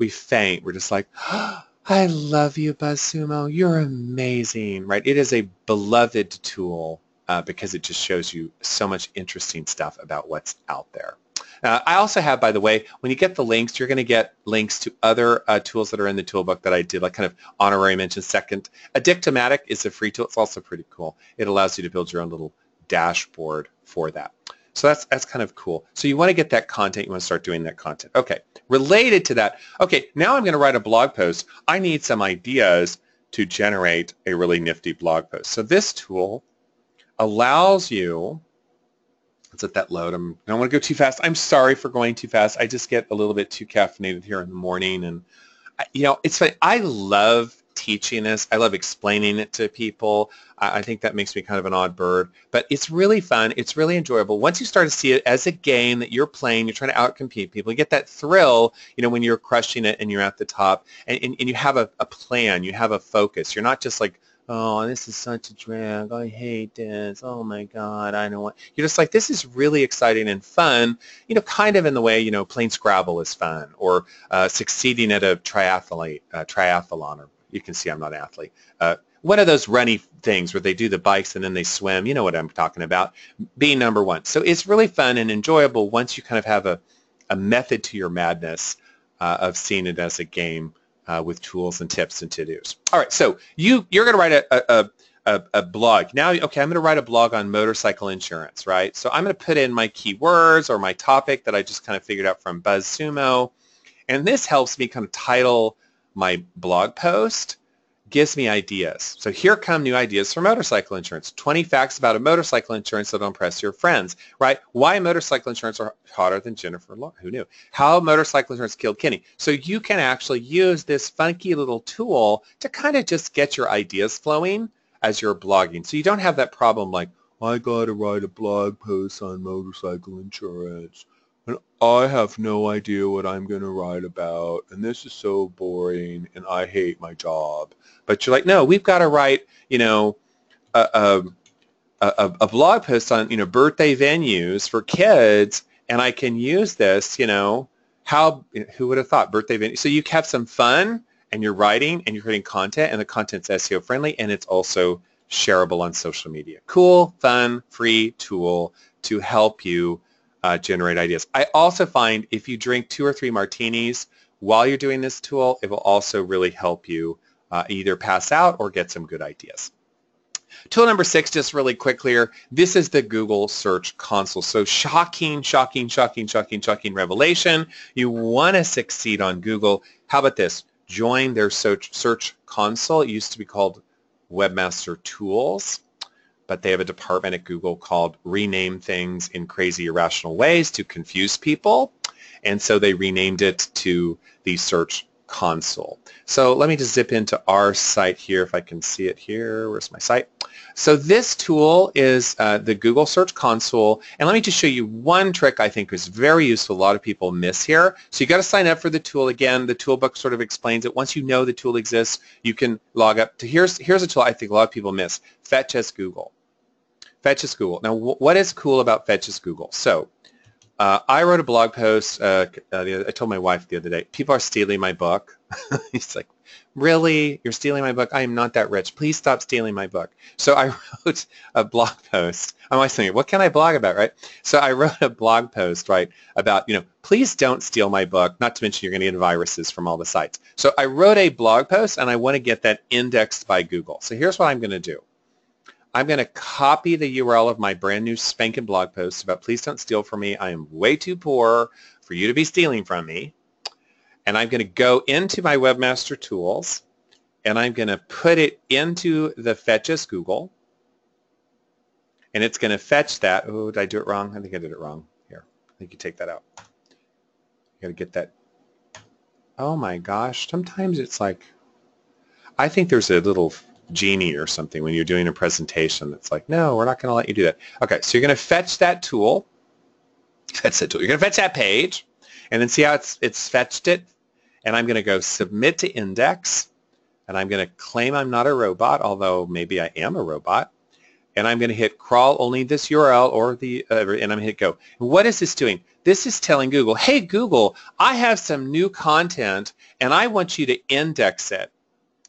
faint. We're just like, oh, I love you, Buzzsumo. You're amazing, right? It is a beloved tool because it just shows you so much interesting stuff about what's out there. I also have, by the way, when you get the links, you're going to get links to other tools that are in the toolbook that I did, like kind of honorary mention second. Addictomatic is a free tool. It's also pretty cool. It allows you to build your own little dashboard for that. So that's kind of cool. So you want to get that content. You want to start doing that content. Okay, related to that, okay, now I'm going to write a blog post. I need some ideas to generate a really nifty blog post. So this tool allows you, let's let that load. I don't want to go too fast. I'm sorry for going too fast. I just get a little bit too caffeinated here in the morning. And, you know, it's funny. I love teaching this. I love explaining it to people. I think that makes me kind of an odd bird. But it's really fun. It's really enjoyable. Once you start to see it as a game that you're playing, you're trying to outcompete people, you get that thrill, you know, when you're crushing it and you're at the top. And you have a plan. You have a focus. You're not just like, oh, this is such a drag. I hate this. Oh my God, I don't want. You're just like, this is really exciting and fun. You know, kind of in the way, you know, playing Scrabble is fun, or succeeding at a triathlon. Or you can see I'm not an athlete. One of those runny things where they do the bikes and then they swim. You know what I'm talking about. Being number one. So it's really fun and enjoyable once you kind of have a method to your madness of seeing it as a game. With tools and tips and to-dos. All right, so you're going to write a blog. Now, okay, I'm going to write a blog on motorcycle insurance, right? So I'm going to put in my keywords or my topic that I just kind of figured out from Buzzsumo, and this helps me kind of title my blog post, gives me ideas. So here come new ideas for motorcycle insurance. 20 facts about a motorcycle insurance that'll impress your friends, right? Why motorcycle insurance are hotter than Jennifer Lawrence. Who knew? How motorcycle insurance killed Kenny. So you can actually use this funky little tool to kind of just get your ideas flowing as you're blogging. So you don't have that problem like, I got to write a blog post on motorcycle insurance. And I have no idea what I'm going to write about, and this is so boring, and I hate my job. But you're like, no, we've got to write, you know, a blog post on, you know, birthday venues for kids, and I can use this, you know, who would have thought birthday venue? So you have some fun, and you're writing, and you're creating content, and the content's SEO friendly, and it's also shareable on social media. Cool, fun, free tool to help you generate ideas. I also find if you drink 2 or 3 martinis while you're doing this tool, it will also really help you either pass out or get some good ideas. Tool number 6, just really quickly here, this is the Google Search Console. So shocking revelation. You want to succeed on Google. How about this? Join their Search Console. It used to be called Webmaster Tools, but they have a department at Google called Rename Things in Crazy Irrational Ways to confuse people, and so they renamed it to the Search Console. So let me just zip into our site here if I can see it here. Where's my site? So this tool is the Google Search Console, and let me just show you one trick I think is very useful. A lot of people miss here. So you got to sign up for the tool. Again, the toolbook sort of explains it. Once you know the tool exists, you can log up to here's a tool I think a lot of people miss. Fetch as Google. Fetch as Google. Now, what is cool about Fetch as Google? So I wrote a blog post. I told my wife the other day, people are stealing my book. He's like, really? You're stealing my book? I am not that rich. Please stop stealing my book. So I wrote a blog post. I'm always thinking, what can I blog about, right? So I wrote a blog post, right, about, you know, please don't steal my book, not to mention you're going to get viruses from all the sites. So I wrote a blog post, and I want to get that indexed by Google. So here's what I'm going to do. I'm going to copy the URL of my brand new spanking blog post about please don't steal from me. I am way too poor for you to be stealing from me. And I'm going to go into my Webmaster Tools, and I'm going to put it into the Fetch as Google. And it's going to fetch that. Oh, did I do it wrong? I think I did it wrong. Here, I think you take that out. You got to get that. Oh my gosh. Sometimes it's like, I think there's a little genie or something when you're doing a presentation that's like, no, we're not going to let you do that. Okay, so you're going to fetch that tool. That's the tool. You're going to fetch that page, and then see how it's fetched it. And I'm going to go submit to index. and I'm going to claim I'm not a robot, although maybe I am a robot, and I'm going to hit crawl only this URL or and I'm going to hit go. And what is this doing? This is telling Google, hey Google, I have some new content and I want you to index it.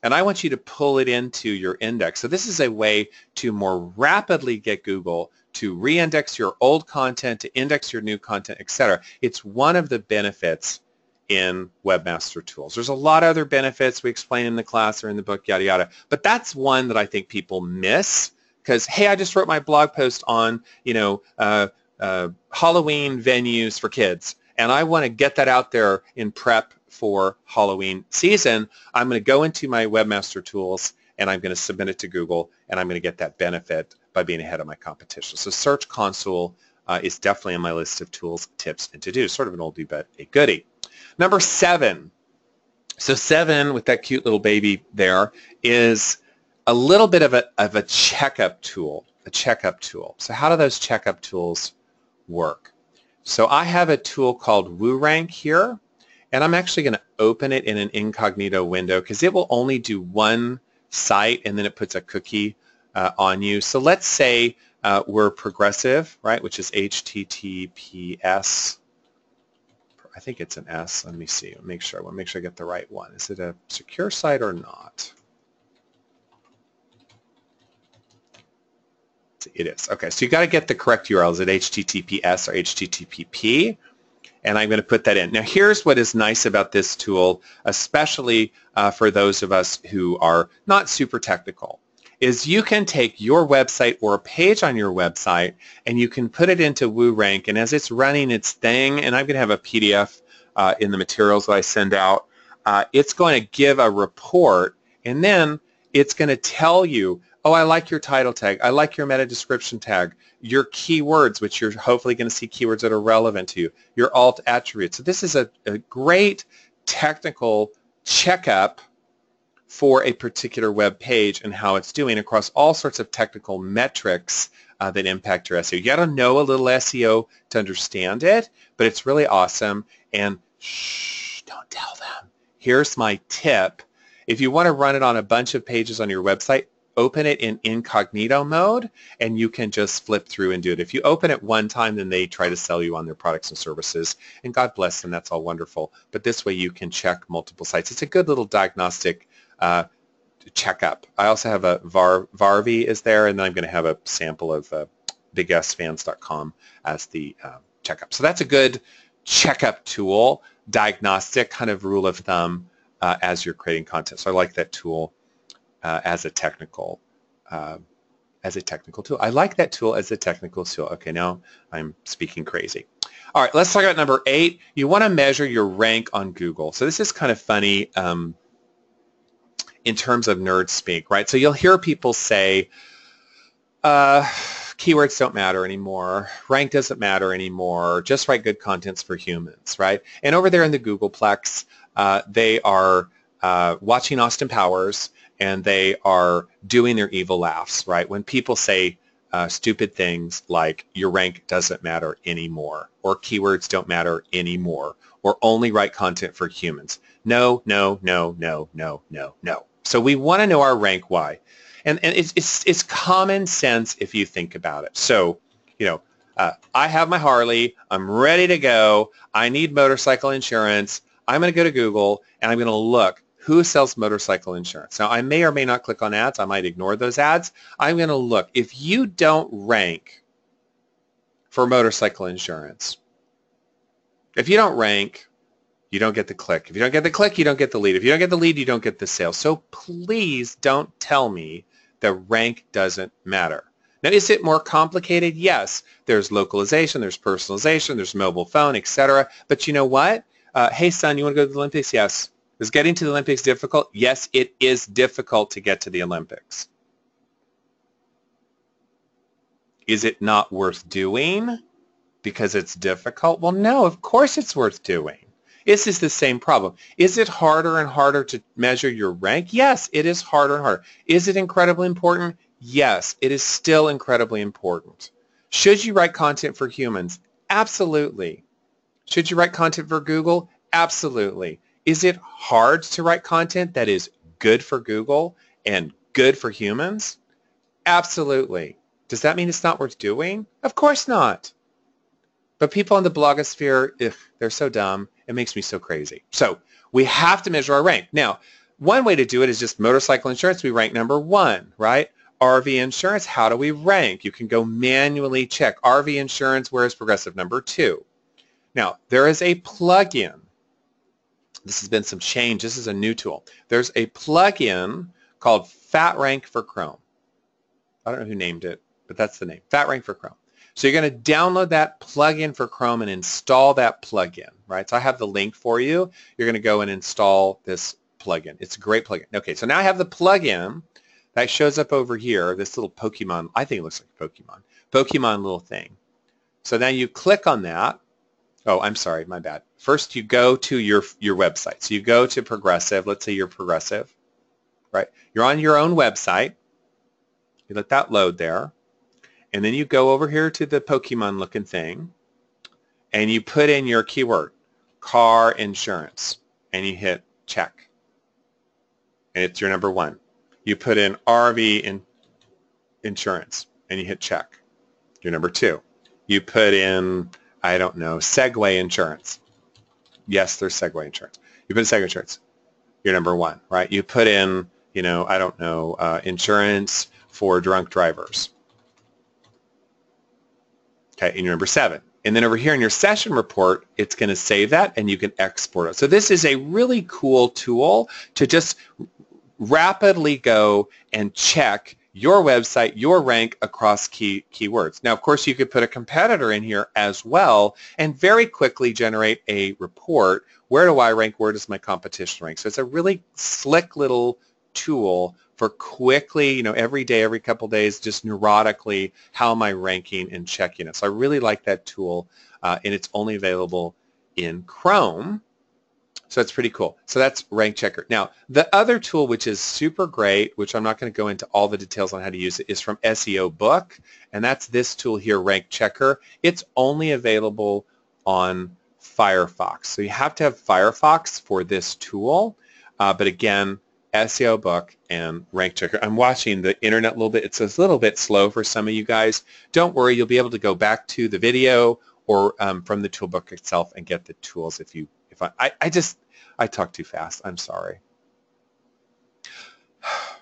And I want you to pull it into your index. So this is a way to more rapidly get Google to re-index your old content, to index your new content, etc. It's one of the benefits in Webmaster Tools. There's a lot of other benefits we explain in the class or in the book, yada, yada. But that's one that I think people miss because, hey, I just wrote my blog post on, Halloween venues for kids, and I want to get that out there in prep for Halloween season. I'm going to go into my Webmaster Tools and I'm going to submit it to Google, and I'm going to get that benefit by being ahead of my competition. So Search Console is definitely on my list of tools, tips, and to-do. Sort of an oldie but a goodie. Number 7. So 7, with that cute little baby there, is a little bit of a checkup tool. A checkup tool. So how do those checkup tools work? So I have a tool called WooRank here, and I'm actually going to open it in an incognito window because it will only do one site and then it puts a cookie on you. So let's say we're progressive, right, which is HTTPS. I think it's an S. Let me see. I want to make sure I get the right one. Is it a secure site or not? It is. Okay, so you got to get the correct URL. Is it HTTPS or HTTPP? And I'm going to put that in. Now here's what is nice about this tool, especially for those of us who are not super technical, is you can take your website or a page on your website and you can put it into WooRank, and as it's running its thing, and I'm going to have a PDF in the materials that I send out, it's going to give a report, and then it's going to tell you, oh, I like your title tag, I like your meta description tag, your keywords, which you're hopefully going to see keywords that are relevant to you, your alt attributes. So this is a great technical checkup for a particular web page and how it's doing across all sorts of technical metrics that impact your SEO. You got to know a little SEO to understand it, but it's really awesome. And shh, don't tell them. Here's my tip. If you want to run it on a bunch of pages on your website, open it in incognito mode, and you can just flip through and do it. If you open it one time, then they try to sell you on their products and services, and God bless them, that's all wonderful. But this way you can check multiple sites. It's a good little diagnostic checkup. I also have a Varvy is there, and then I'm going to have a sample of bigsfans.com as the checkup. So that's a good checkup tool, diagnostic kind of rule of thumb as you're creating content. So I like that tool. As a technical tool. I like that tool as a technical tool. Okay, now I'm speaking crazy. All right, let's talk about number 8. You want to measure your rank on Google. So this is kind of funny in terms of nerd speak, right? So you'll hear people say, keywords don't matter anymore, rank doesn't matter anymore, just write good contents for humans, right? And over there in the Googleplex, they are watching Austin Powers, and they are doing their evil laughs, right? When people say stupid things like your rank doesn't matter anymore, or keywords don't matter anymore, or only write content for humans. No, no, no, no, no, no, no. So we want to know our rank why. And it's common sense if you think about it. So, I have my Harley, I'm ready to go, I need motorcycle insurance, I'm going to go to Google, and I'm going to look who sells motorcycle insurance. Now, I may or may not click on ads. I might ignore those ads. I'm going to look. If you don't rank for motorcycle insurance, if you don't rank, you don't get the click. If you don't get the click, you don't get the lead. If you don't get the lead, you don't get the sale. So please don't tell me that rank doesn't matter. Now, is it more complicated? Yes. There's localization, there's personalization, there's mobile phone, etc. But you know what? Hey, son, you want to go to the Olympics? Yes. Is getting to the Olympics difficult? Yes, it is difficult to get to the Olympics. Is it not worth doing because it's difficult? Well, no, of course it's worth doing. Is this the same problem? Is it harder and harder to measure your rank? Yes, it is harder and harder. Is it incredibly important? Yes, it is still incredibly important. Should you write content for humans? Absolutely. Should you write content for Google? Absolutely. Is it hard to write content that is good for Google and good for humans? Absolutely. Does that mean it's not worth doing? Of course not. But people in the blogosphere, they're so dumb. It makes me so crazy. So we have to measure our rank. Now, one way to do it is just motorcycle insurance. We rank number 1, right? RV insurance, how do we rank? You can go manually check. RV insurance, where is Progressive? Number 2. Now, there is a plugin. This has been some change. This is a new tool. There's a plugin called FatRank for Chrome. I don't know who named it, but that's the name, FatRank for Chrome. So you're going to download that plugin for Chrome and install that plugin, right? So I have the link for you. You're going to go and install this plugin. It's a great plugin. Okay, so now I have the plugin that shows up over here, this little Pokemon, I think it looks like Pokemon little thing. So now you click on that. Oh, I'm sorry, my bad. First you go to your website. So you go to Progressive. Let's say you're Progressive, right? You're on your own website. You let that load there. And then you go over here to the Pokemon looking thing and you put in your keyword, car insurance, and you hit check. And it's your number 1. You put in RV insurance and you hit check. Your number 2. You put in, I don't know, Segway insurance. Yes, there's Segway insurance. You put in Segway insurance. Your number 1, right? You put in, you know, I don't know, insurance for drunk drivers. Okay, and your number 7. And then over here in your session report, it's going to save that and you can export it. So this is a really cool tool to just rapidly go and check your website, your rank across keywords. Now, of course, you could put a competitor in here as well and very quickly generate a report. Where do I rank? Where does my competition rank? So it's a really slick little tool for quickly, you know, every day, every couple days, just neurotically, how am I ranking and checking it. So I really like that tool, and it's only available in Chrome. So it's pretty cool. So that's Rank Checker. Now, the other tool, which is super great, which I'm not going to go into all the details on how to use it, is from SEO Book, and that's this tool here, Rank Checker. It's only available on Firefox. So you have to have Firefox for this tool, but again, SEO Book and Rank Checker. I'm watching the internet a little bit. It's a little bit slow for some of you guys. Don't worry, you'll be able to go back to the video or from the toolbook itself and get the tools if I talk too fast. I'm sorry.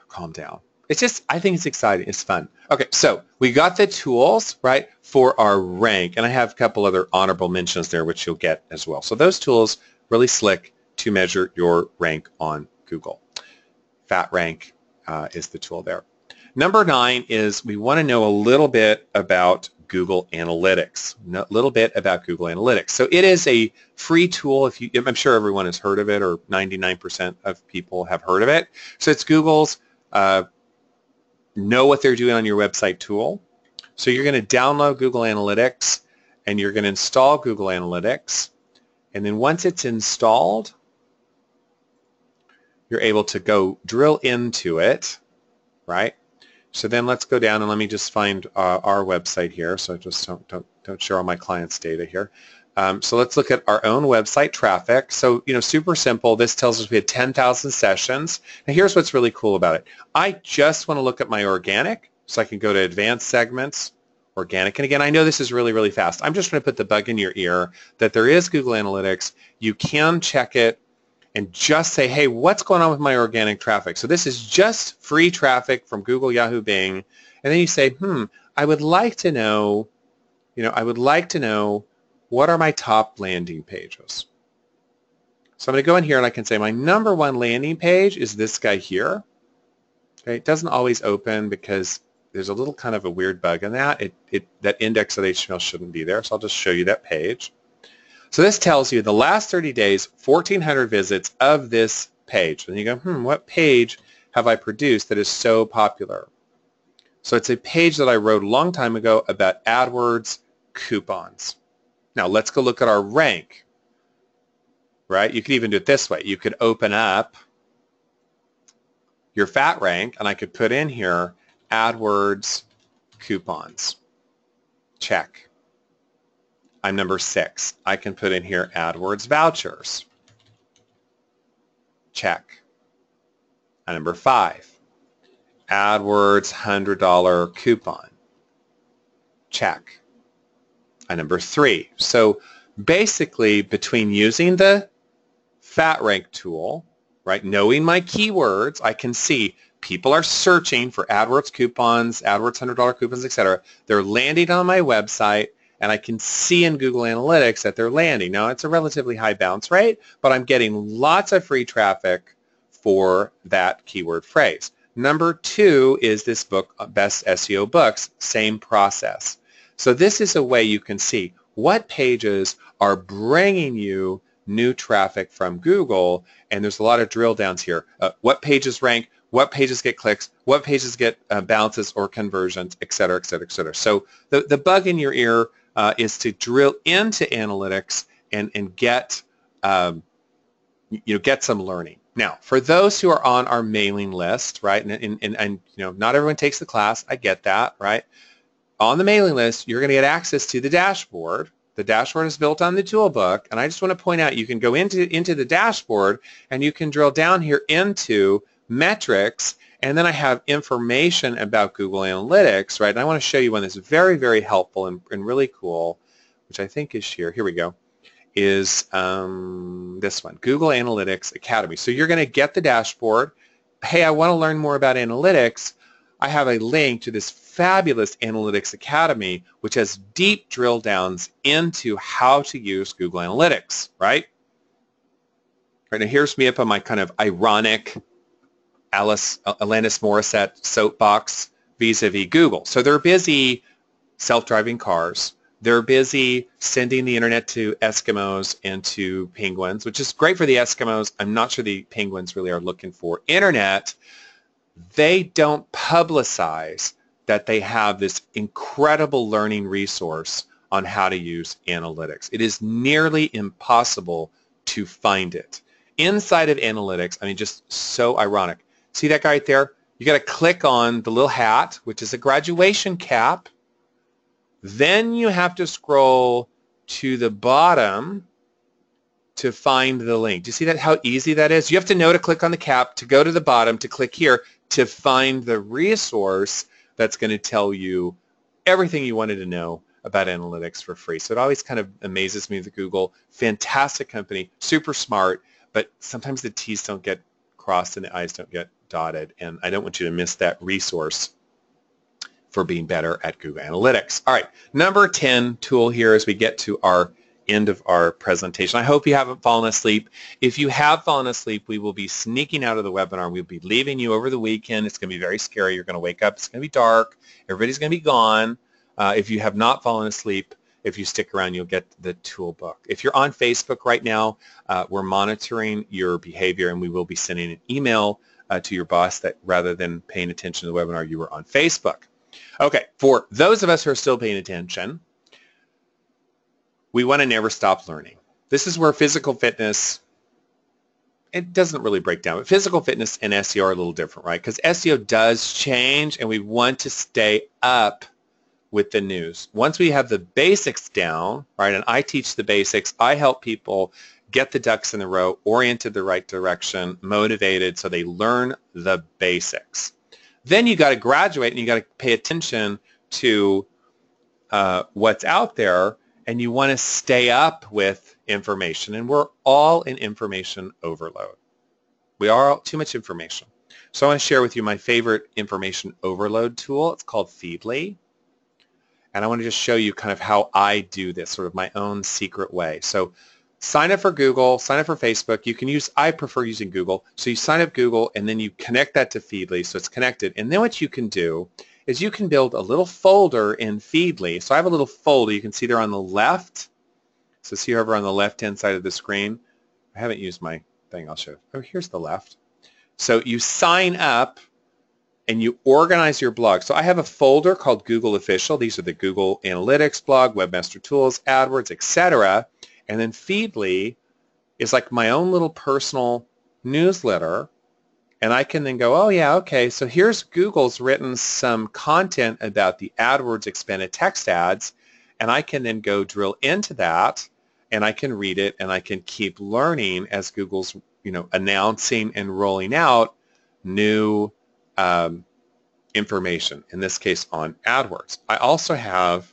Calm down. It's just, I think it's exciting. It's fun. Okay, so we got the tools, right, for our rank, and I have a couple other honorable mentions there, which you'll get as well. So those tools, really slick to measure your rank on Google. FatRank is the tool there. Number 9 is we want to know a little bit about Google Analytics. A little bit about Google Analytics. So it is a free tool. I'm sure everyone has heard of it, or 99% of people have heard of it. So it's Google's know what they're doing on your website tool. So you're going to download Google Analytics and you're going to install Google Analytics. And then once it's installed, you're able to go drill into it, right? So then let's go down and let me just find our website here. So just don't share all my clients' data here. So let's look at our own website traffic. So, you know, super simple. This tells us we had 10,000 sessions. Now here's what's really cool about it. I just want to look at my organic, so I can go to advanced segments, organic. And again, I know this is really, really fast. I'm just going to put the bug in your ear that there is Google Analytics. You can check it and just say, hey, what's going on with my organic traffic? So this is just free traffic from Google, Yahoo, Bing. And then you say, I would like to know, what are my top landing pages? So I'm going to go in here and I can say my number 1 landing page is this guy here. Okay, it doesn't always open because there's a little kind of a weird bug in that. That index of HTML shouldn't be there, so I'll just show you that page. So this tells you the last 30 days, 1,400 visits of this page. And you go, what page have I produced that is so popular? So it's a page that I wrote a long time ago about AdWords coupons. Now let's go look at our rank, right? You could even do it this way. You could open up your FatRank and I could put in here AdWords coupons. Check. I'm number 6. I can put in here AdWords vouchers. Check. Number 5, AdWords $100 coupon. Check. Number 3. So basically, between using the FatRank tool, right, knowing my keywords, I can see people are searching for AdWords coupons, AdWords $100 coupons, etc. They're landing on my website, and I can see in Google Analytics that they're landing. Now, it's a relatively high bounce rate, but I'm getting lots of free traffic for that keyword phrase. Number 2 is this book, Best SEO Books, same process. So this is a way you can see what pages are bringing you new traffic from Google, and there's a lot of drill downs here. What pages rank, what pages get clicks, what pages get bounces or conversions, et cetera, et cetera, et cetera. So the bug in your ear is to drill into analytics and get get some learning. Now, for those who are on our mailing list, right, and not everyone takes the class, I get that, right? On the mailing list, you're going to get access to the dashboard. The dashboard is built on the toolbook, and I just want to point out you can go into the dashboard and you can drill down here into metrics, and then I have information about Google Analytics, right? And I want to show you one that's very, very helpful and really cool, which I think is here. Here we go. Is this one, Google Analytics Academy. So you're going to get the dashboard. Hey, I want to learn more about analytics. I have a link to this fabulous Analytics Academy, which has deep drill downs into how to use Google Analytics, right? Right now, here's me up on my kind of ironic Alanis Morissette soapbox vis-a-vis Google. So they're busy self-driving cars. They're busy sending the internet to Eskimos and to penguins, which is great for the Eskimos. I'm not sure the penguins really are looking for internet. They don't publicize that they have this incredible learning resource on how to use analytics. It is nearly impossible to find it. Inside of analytics, I mean, just so ironic. See that guy right there? You got to click on the little hat, which is a graduation cap. Then you have to scroll to the bottom to find the link. Do you see that, how easy that is? You have to know to click on the cap, to go to the bottom, to click here, to find the resource that's going to tell you everything you wanted to know about analytics for free. So it always kind of amazes me with Google. Fantastic company, super smart, but sometimes the T's don't get crossed and the I's don't get dotted, and I don't want you to miss that resource for being better at Google Analytics. All right, number 10 tool here as we get to our end of our presentation. I hope you haven't fallen asleep. If you have fallen asleep, we will be sneaking out of the webinar. We'll be leaving you over the weekend. It's going to be very scary. You're going to wake up. It's going to be dark. Everybody's going to be gone. If you have not fallen asleep, if you stick around, you'll get the tool book. If you're on Facebook right now, we're monitoring your behavior, and we will be sending an email to your boss that rather than paying attention to the webinar, you were on Facebook. Okay, for those of us who are still paying attention, we want to never stop learning. This is where physical fitness, it doesn't really break down, but physical fitness and SEO are a little different, right? Because SEO does change, and we want to stay up with the news. Once we have the basics down, right, and I teach the basics, I help people get the ducks in a row, oriented the right direction, motivated, so they learn the basics. Then you got to graduate, and you got to pay attention to what's out there, and you want to stay up with information. And we're all in information overload. We are all too much information. So I want to share with you my favorite information overload tool. It's called Feedly. And I want to just show you kind of how I do this, sort of my own secret way. So sign up for Google, sign up for Facebook. You can use, I prefer using Google. So you sign up Google, and then you connect that to Feedly, so it's connected. And then what you can do is you can build a little folder in Feedly. So I have a little folder. You can see there on the left. So see over on the left-hand side of the screen. I haven't used my thing. I'll show you. Oh, here's the left. So you sign up, and you organize your blog. So I have a folder called Google Official. These are the Google Analytics blog, Webmaster Tools, AdWords, etc. And then Feedly is like my own little personal newsletter, and I can then go, oh yeah, okay, so here's Google's written some content about the AdWords expanded text ads, and I can then go drill into that, and I can read it, and I can keep learning as Google's announcing and rolling out new information, in this case on AdWords. I also have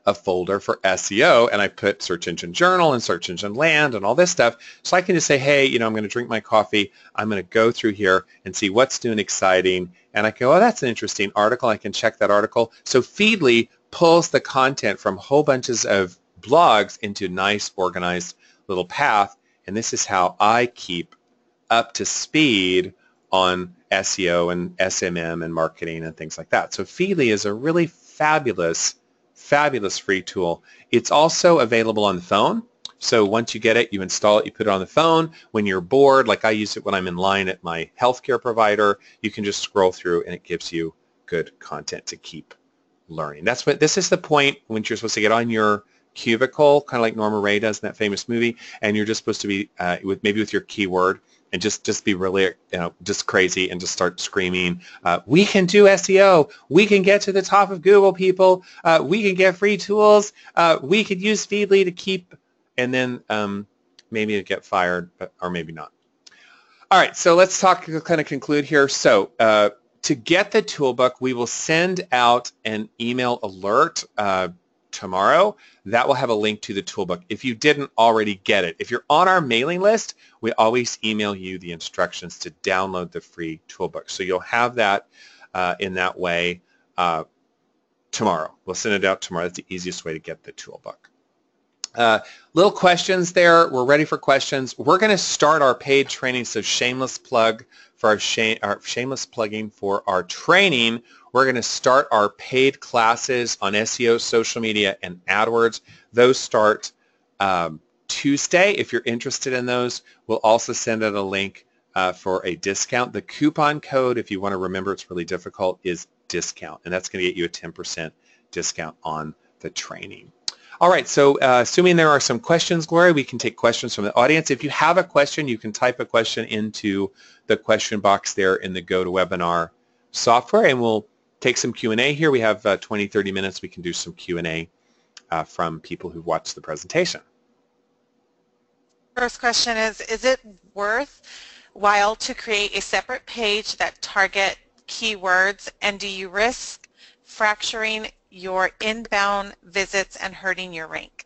a folder for SEO, and I put Search Engine Journal and Search Engine Land and all this stuff, so I can just say, hey, you know, I'm going to drink my coffee, I'm going to go through here and see what's new and exciting, and I can go, oh, that's an interesting article, I can check that article. So Feedly pulls the content from whole bunches of blogs into nice organized little path, and this is how I keep up to speed on SEO and SMM and marketing and things like that. So Feedly is a really fabulous free tool. It's also available on the phone. So once you get it, you install it, you put it on the phone. When you're bored, like I use it when I'm in line at my healthcare provider, you can just scroll through and it gives you good content to keep learning. This is the point when you're supposed to get on your cubicle, kind of like Norma Ray does in that famous movie, and you're just supposed to be maybe with your keyword and just be really, you know, just crazy and just start screaming, we can do SEO, we can get to the top of Google, people, we can get free tools, we could use Feedly to keep, and then maybe to get fired, or maybe not. All right, so let's kind of conclude here. So to get the toolbook, we will send out an email alert tomorrow. That will have a link to the toolbook if you didn't already get it. If you're on our mailing list, we always email you the instructions to download the free toolbook. So you'll have that in that way tomorrow. We'll send it out tomorrow. That's the easiest way to get the toolbook. Little questions there. We're ready for questions. We're going to start our paid training, so shameless plug for our shameless plugging for our training. We're going to start our paid classes on SEO, social media, and AdWords. Those start Tuesday. If you're interested in those, we'll also send out a link for a discount. The coupon code, if you want to remember, it's really difficult, is discount, and that's going to get you a 10% discount on the training. All right, so assuming there are some questions, Gloria, we can take questions from the audience. If you have a question, you can type a question into the question box there in the GoToWebinar software, and we'll take some Q&A here. We have 20, 30 minutes. We can do some Q&A from people who watched the presentation. First question is it worthwhile to create a separate page that target keywords, and do you risk fracturing your inbound visits and hurting your rank?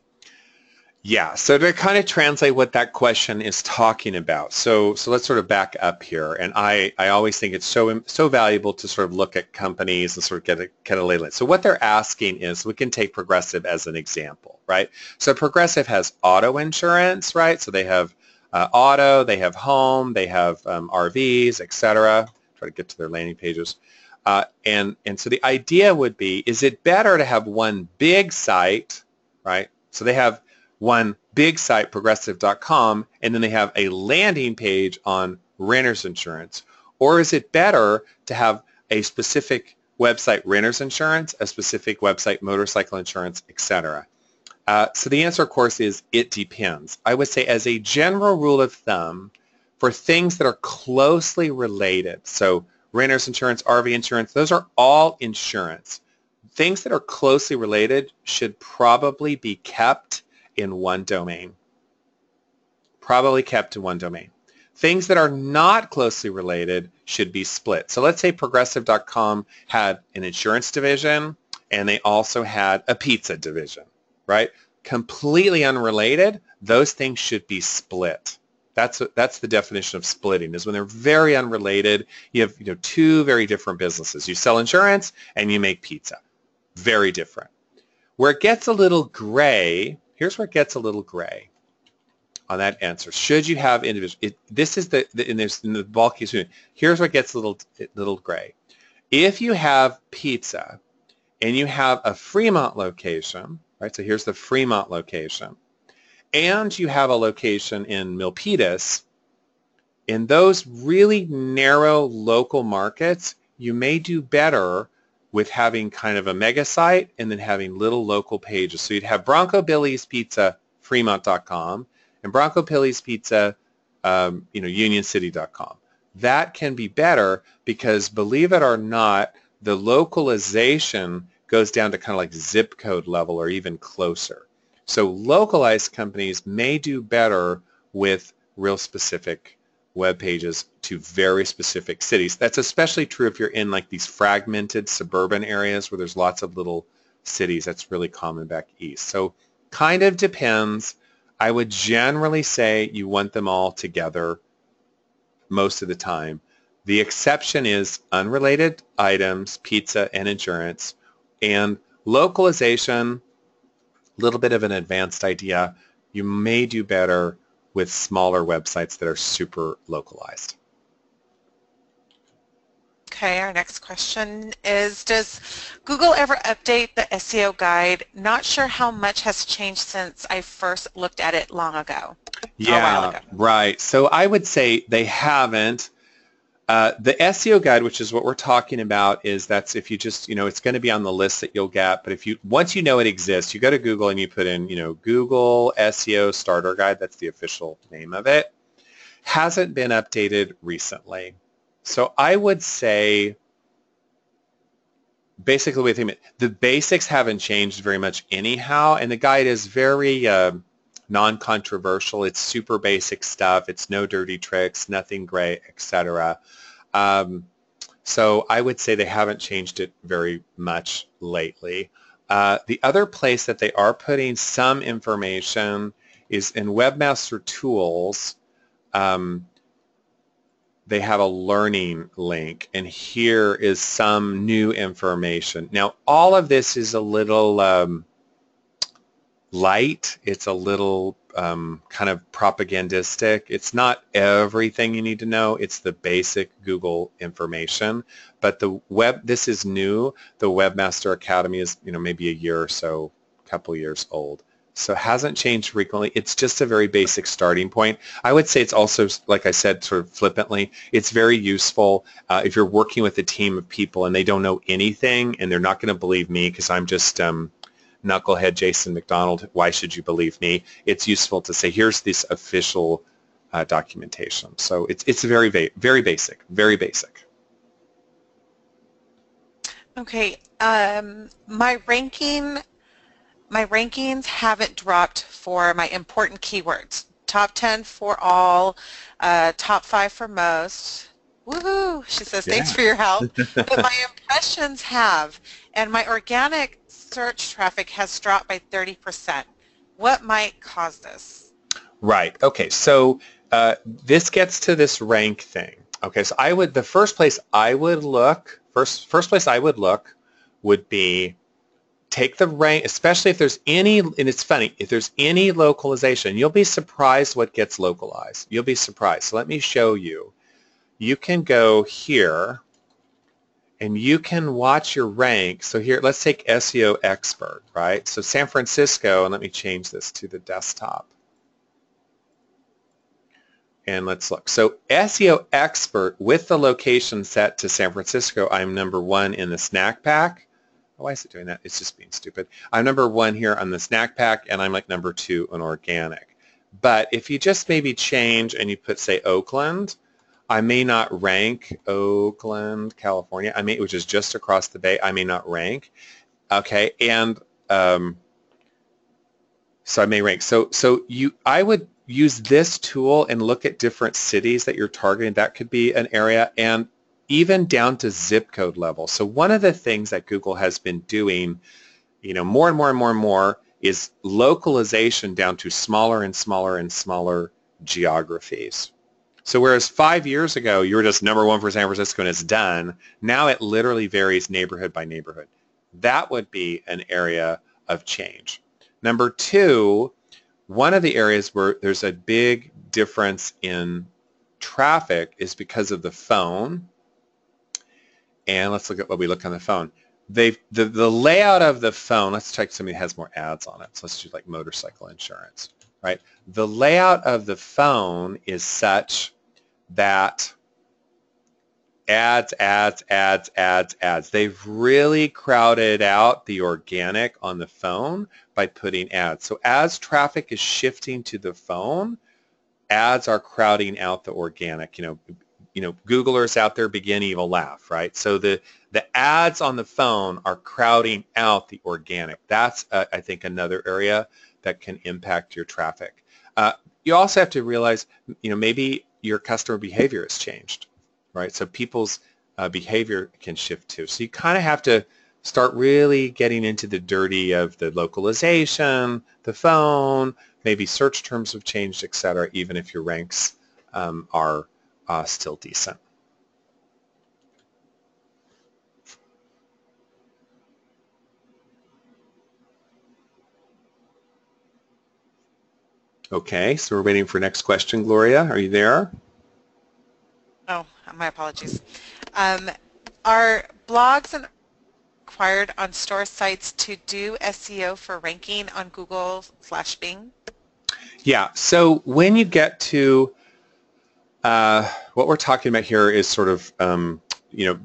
Yeah, so to kind of translate what that question is talking about, so let's sort of back up here, and I always think it's so valuable to sort of look at companies and sort of get a lay of it. So what they're asking is, we can take Progressive as an example, right? So Progressive has auto insurance, right? So they have auto, they have home, they have RVs, etc. Try to get to their landing pages. And so the idea would be, is it better to have one big site, right? So they have one big site, progressive.com, and then they have a landing page on renter's insurance? Or is it better to have a specific website, renter's insurance, a specific website, motorcycle insurance, etc.? So the answer, of course, is it depends. I would say as a general rule of thumb, for things that are closely related, so renter's insurance, RV insurance, those are all insurance. Things that are closely related should probably be kept in one domain. Probably kept in one domain. Things that are not closely related should be split. So let's say Progressive.com had an insurance division and they also had a pizza division, right? Completely unrelated, those things should be split. That's the definition of splitting, is when they're very unrelated. You have two very different businesses. You sell insurance and you make pizza. Very different. Where it gets a little gray, here's where it gets a little gray on that answer. Should you have individual? This is in the bulky. Here's where it gets a little gray. If you have pizza and you have a Fremont location, right? So here's the Fremont location, and you have a location in Milpitas, in those really narrow local markets, you may do better with having kind of a mega site and then having little local pages. So you'd have Bronco Billy's Pizza, Fremont.com, and Bronco Billy's Pizza, UnionCity.com. That can be better because, believe it or not, the localization goes down to kind of like zip code level or even closer. So localized companies may do better with real specific web pages to very specific cities. That's especially true if you're in like these fragmented suburban areas where there's lots of little cities. That's really common back east. So kind of depends. I would generally say you want them all together most of the time. The exception is unrelated items, pizza, and insurance. And localization, a little bit of an advanced idea. You may do better with smaller websites that are super localized. Okay, our next question is, does Google ever update the SEO guide? Not sure how much has changed since I first looked at it long ago. Yeah, right. So I would say they haven't. The SEO guide, which is what we're talking about, is that's if you just, it's going to be on the list that you'll get. But if you, once you know it exists, you go to Google and you put in, Google SEO Starter Guide. That's the official name of it. Hasn't been updated recently. So I would say basically the basics haven't changed very much anyhow, and the guide is very non-controversial. It's super basic stuff. It's no dirty tricks, nothing great, etc. So I would say they haven't changed it very much lately. The other place that they are putting some information is in Webmaster Tools. They have a learning link, and here is some new information. Now, all of this is a little light. It's a little kind of propagandistic. It's not everything you need to know. It's the basic Google information. But this is new. The Webmaster Academy is, maybe a year or so, a couple years old. So it hasn't changed frequently. It's just a very basic starting point. I would say it's also, like I said, sort of flippantly, it's very useful if you're working with a team of people and they don't know anything and they're not going to believe me because I'm just knucklehead Jason McDonald. Why should you believe me? It's useful to say, here's this official documentation. So it's very, very basic, very basic. Okay, my rankings haven't dropped for my important keywords. Top 10 for all, top 5 for most. Woohoo! She says, thanks for your help. But my impressions have, and my organic search traffic has dropped by 30%. What might cause this? Right. Okay. So this gets to this rank thing. Okay. So the first place I would look, first place I would look would be take the rank, especially if there's any, and it's funny, if there's any localization, you'll be surprised what gets localized. You'll be surprised. So let me show you. You can go here and you can watch your rank. So here, let's take SEO Expert, right? So San Francisco, and let me change this to the desktop. And let's look. So SEO Expert with the location set to San Francisco, I'm number 1 in the snack pack. Why is it doing that? It's just being stupid. I'm number 1 here on the snack pack, and I'm like number 2 on organic. But if you just maybe change and you put, say, Oakland, I may not rank Oakland, California, which is just across the bay. I may not rank. Okay, and so I may rank. So I would use this tool and look at different cities that you're targeting. That could be an area, and even down to zip code level. So one of the things that Google has been doing, more and more and more and more is localization down to smaller and smaller and smaller geographies. So whereas 5 years ago you were just number 1 for San Francisco and it's done, now it literally varies neighborhood by neighborhood. That would be an area of change. Number 2, one of the areas where there's a big difference in traffic is because of the phone. And let's look at what we look on the phone. The layout of the phone, let's check something that has more ads on it. So let's do like motorcycle insurance, right? The layout of the phone is such that ads. They've really crowded out the organic on the phone by putting ads. So as traffic is shifting to the phone, ads are crowding out the organic. Googlers out there begin evil laugh, right? So the ads on the phone are crowding out the organic. That's, I think, another area that can impact your traffic. You also have to realize, maybe your customer behavior has changed, right? So people's behavior can shift too. So you kind of have to start really getting into the dirty of the localization, the phone, maybe search terms have changed, etc., even if your ranks are still decent. Okay, so we're waiting for next question. Gloria, are you there? Oh, my apologies. Are blogs required on store sites to do SEO for ranking on Google/Bing? Yeah, so when you get to what we're talking about here is sort of, you know,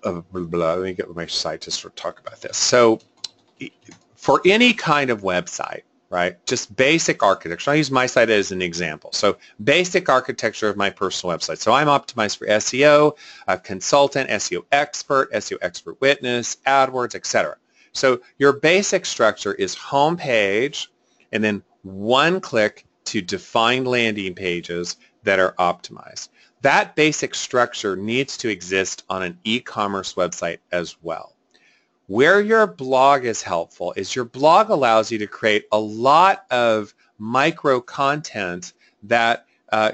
let me get my site to sort of talk about this. So for any kind of website, right, just basic architecture. I'll use my site as an example. So basic architecture of my personal website. So I'm optimized for SEO, a consultant, SEO expert witness, AdWords, etc. So your basic structure is homepage and then one click to defined landing pages that are optimized. That basic structure needs to exist on an e-commerce website as well. Where your blog is helpful is your blog allows you to create a lot of micro content that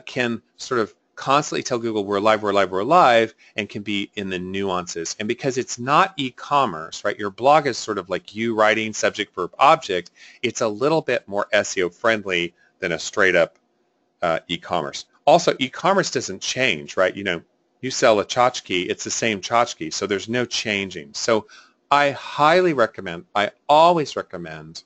can sort of constantly tell Google we're live, we're live, we're live, and can be in the nuances. And because it's not e-commerce, right, your blog is sort of like you writing subject, verb, object, it's a little bit more SEO friendly than a straight up e-commerce. Also, e-commerce doesn't change, right? You know, you sell a tchotchke, it's the same tchotchke, so there's no changing. So I highly recommend, I always recommend,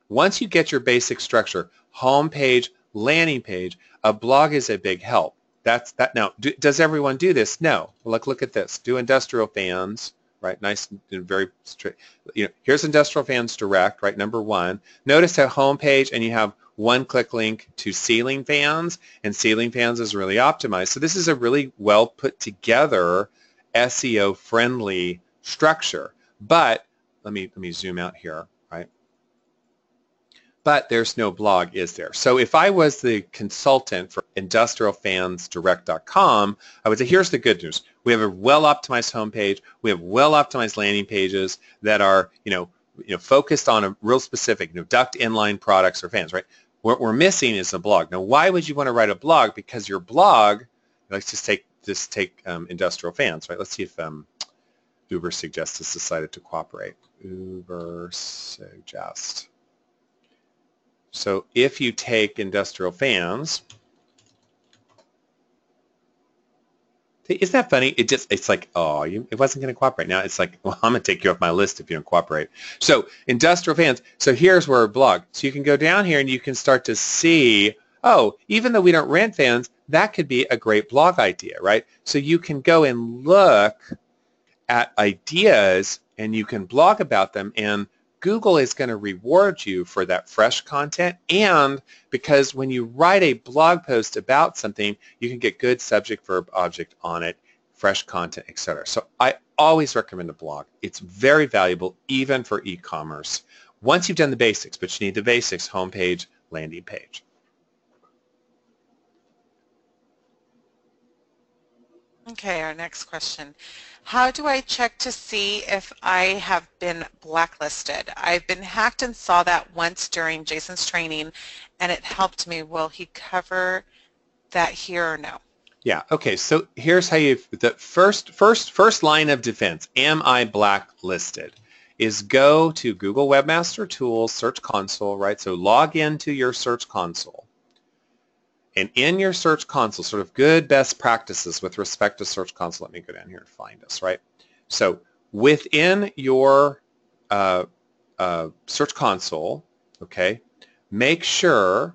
once you get your basic structure, home page, landing page, a blog is a big help. That's that. Now, does everyone do this? No. Look at this. Do industrial fans, right? Nice and very straight. You know, here's industrial fans direct, right? Number one. Notice how home page and you have one-click link to ceiling fans, and ceiling fans is really optimized. So this is a really well put together SEO-friendly structure. But let me zoom out here, right? But there's no blog, is there? So if I was the consultant for industrialfansdirect.com, I would say, here's the good news. We have a well-optimized homepage. We have well-optimized landing pages that are, focused on a real specific, duct inline products or fans, right? What we're missing is a blog. Now, why would you want to write a blog? Because your blog, let's just take industrial fans, right? Let's see if Uber Suggest has decided to cooperate. Uber Suggest. So if you take industrial fans, isn't that funny? It's like, oh, it wasn't going to cooperate. Now it's like, well, I'm going to take you off my list if you don't cooperate. So industrial fans. So here's where our blog. So you can go down here and you can start to see, oh, even though we don't rent fans, that could be a great blog idea, right? So you can go and look at ideas and you can blog about them, and Google is going to reward you for that fresh content, and because when you write a blog post about something, you can get good subject, verb, object on it, fresh content, etc. So I always recommend a blog. It's very valuable even for e-commerce. Once you've done the basics, but you need the basics, homepage, landing page. Okay, our next question. How do I check to see if I have been blacklisted? I've been hacked and saw that once during Jason's training, and it helped me. Will he cover that here or no? Yeah, okay, so here's how the first line of defense, am I blacklisted, is go to Google Webmaster Tools, Search Console, right? So log into your Search Console. And in your Search Console, sort of good best practices with respect to Search Console, let me go down here and find us, right? So within your Search Console, okay, make sure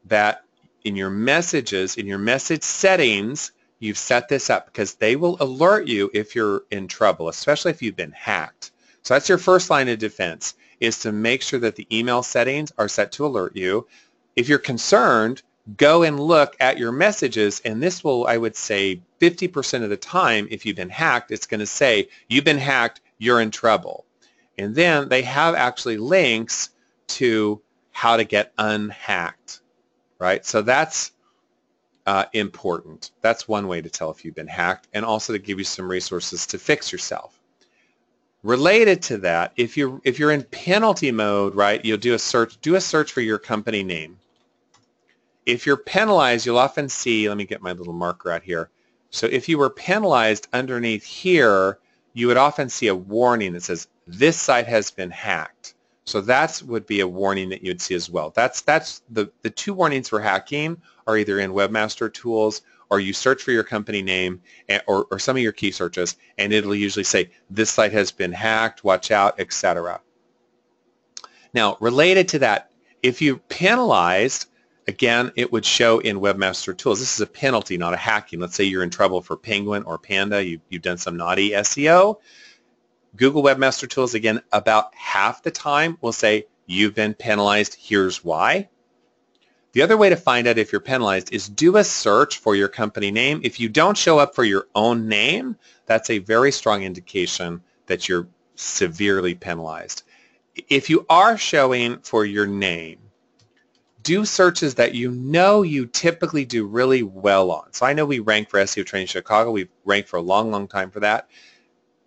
that in your messages, in your message settings, you've set this up, because they will alert you if you're in trouble, especially if you've been hacked. So that's your first line of defense, is to make sure that the email settings are set to alert you. If you're concerned, go and look at your messages, and this will, I would say, 50% of the time, if you've been hacked, it's going to say, you've been hacked, you're in trouble. And then they have actually links to how to get unhacked, right? So that's important. That's one way to tell if you've been hacked, and also to give you some resources to fix yourself. Related to that, if you're in penalty mode, right, you'll do a search for your company name. If you're penalized, you'll often see, let me get my little marker out here. So if you were penalized, underneath here, you would often see a warning that says, this site has been hacked. So that would be a warning that you'd see as well. That's the two warnings for hacking are either in Webmaster Tools, or you search for your company name, or some of your key searches, and it'll usually say, this site has been hacked, watch out, etc. Now, related to that, if you penalized, again, it would show in Webmaster Tools. This is a penalty, not a hacking. Let's say you're in trouble for Penguin or Panda. You've done some naughty SEO. Google Webmaster Tools, again, about half the time will say, you've been penalized, here's why. The other way to find out if you're penalized is do a search for your company name. If you don't show up for your own name, that's a very strong indication that you're severely penalized. If you are showing for your name, do searches that you know you typically do really well on. So I know we rank for SEO Training Chicago. We've ranked for a long, long time for that.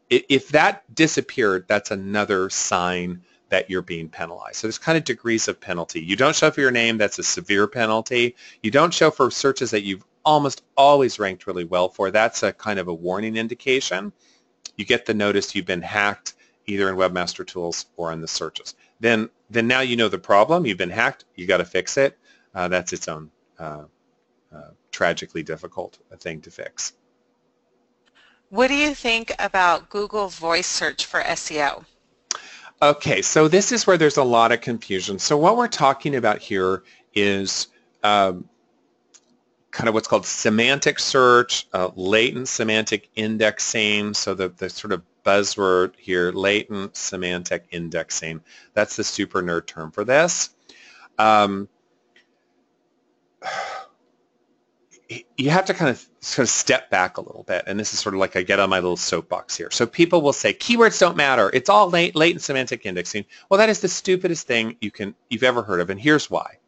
If that disappeared, that's another sign that you're being penalized. So there's kind of degrees of penalty. You don't show for your name, that's a severe penalty. You don't show for searches that you've almost always ranked really well for, that's a kind of a warning indication. You get the notice you've been hacked either in Webmaster Tools or in the searches. Then now you know the problem, you've been hacked, you got to fix it. That's its own tragically difficult thing to fix. What do you think about Google Voice Search for SEO? Okay, so this is where there's a lot of confusion. So what we're talking about here is kind of what's called semantic search, latent semantic indexing. So the sort of buzzword here, latent semantic indexing. That's the super nerd term for this. You have to kind of step back a little bit, and this is sort of like I get on my little soapbox here. So people will say, keywords don't matter. It's all latent semantic indexing. Well, that is the stupidest thing you've ever heard of, and here's why.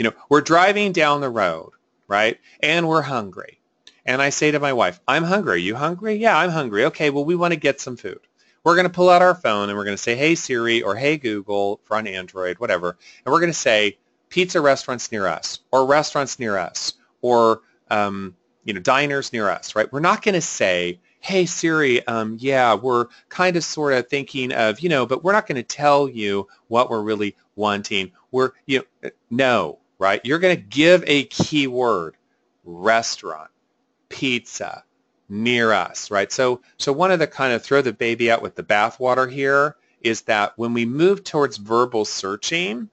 You know, we're driving down the road, right, and we're hungry. And I say to my wife, I'm hungry. Are you hungry? Yeah, I'm hungry. Okay, well, we want to get some food. We're going to pull out our phone, and we're going to say, hey, Siri, or hey, Google, for on Android, whatever, and we're going to say, pizza restaurants near us, or restaurants near us, or you know, diners near us, right? We're not going to say, hey, Siri, yeah, we're kind of sort of thinking of, you know, but we're not going to tell you what we're really wanting. We're, you know, no, right? You're going to give a keyword, restaurant, pizza, near us, right? So one of the kind of throw the baby out with the bathwater here is that when we move towards verbal searching,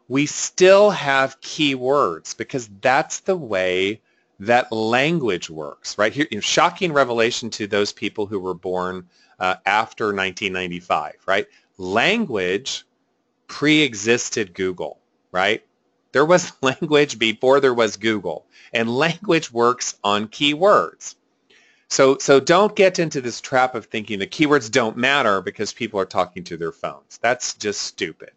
we still have keywords because that's the way that language works, right? Here, you know, shocking revelation to those people who were born after 1995, right? Language pre-existed Google, right? There was language before there was Google, and language works on keywords. So don't get into this trap of thinking the keywords don't matter because people are talking to their phones. That's just stupid.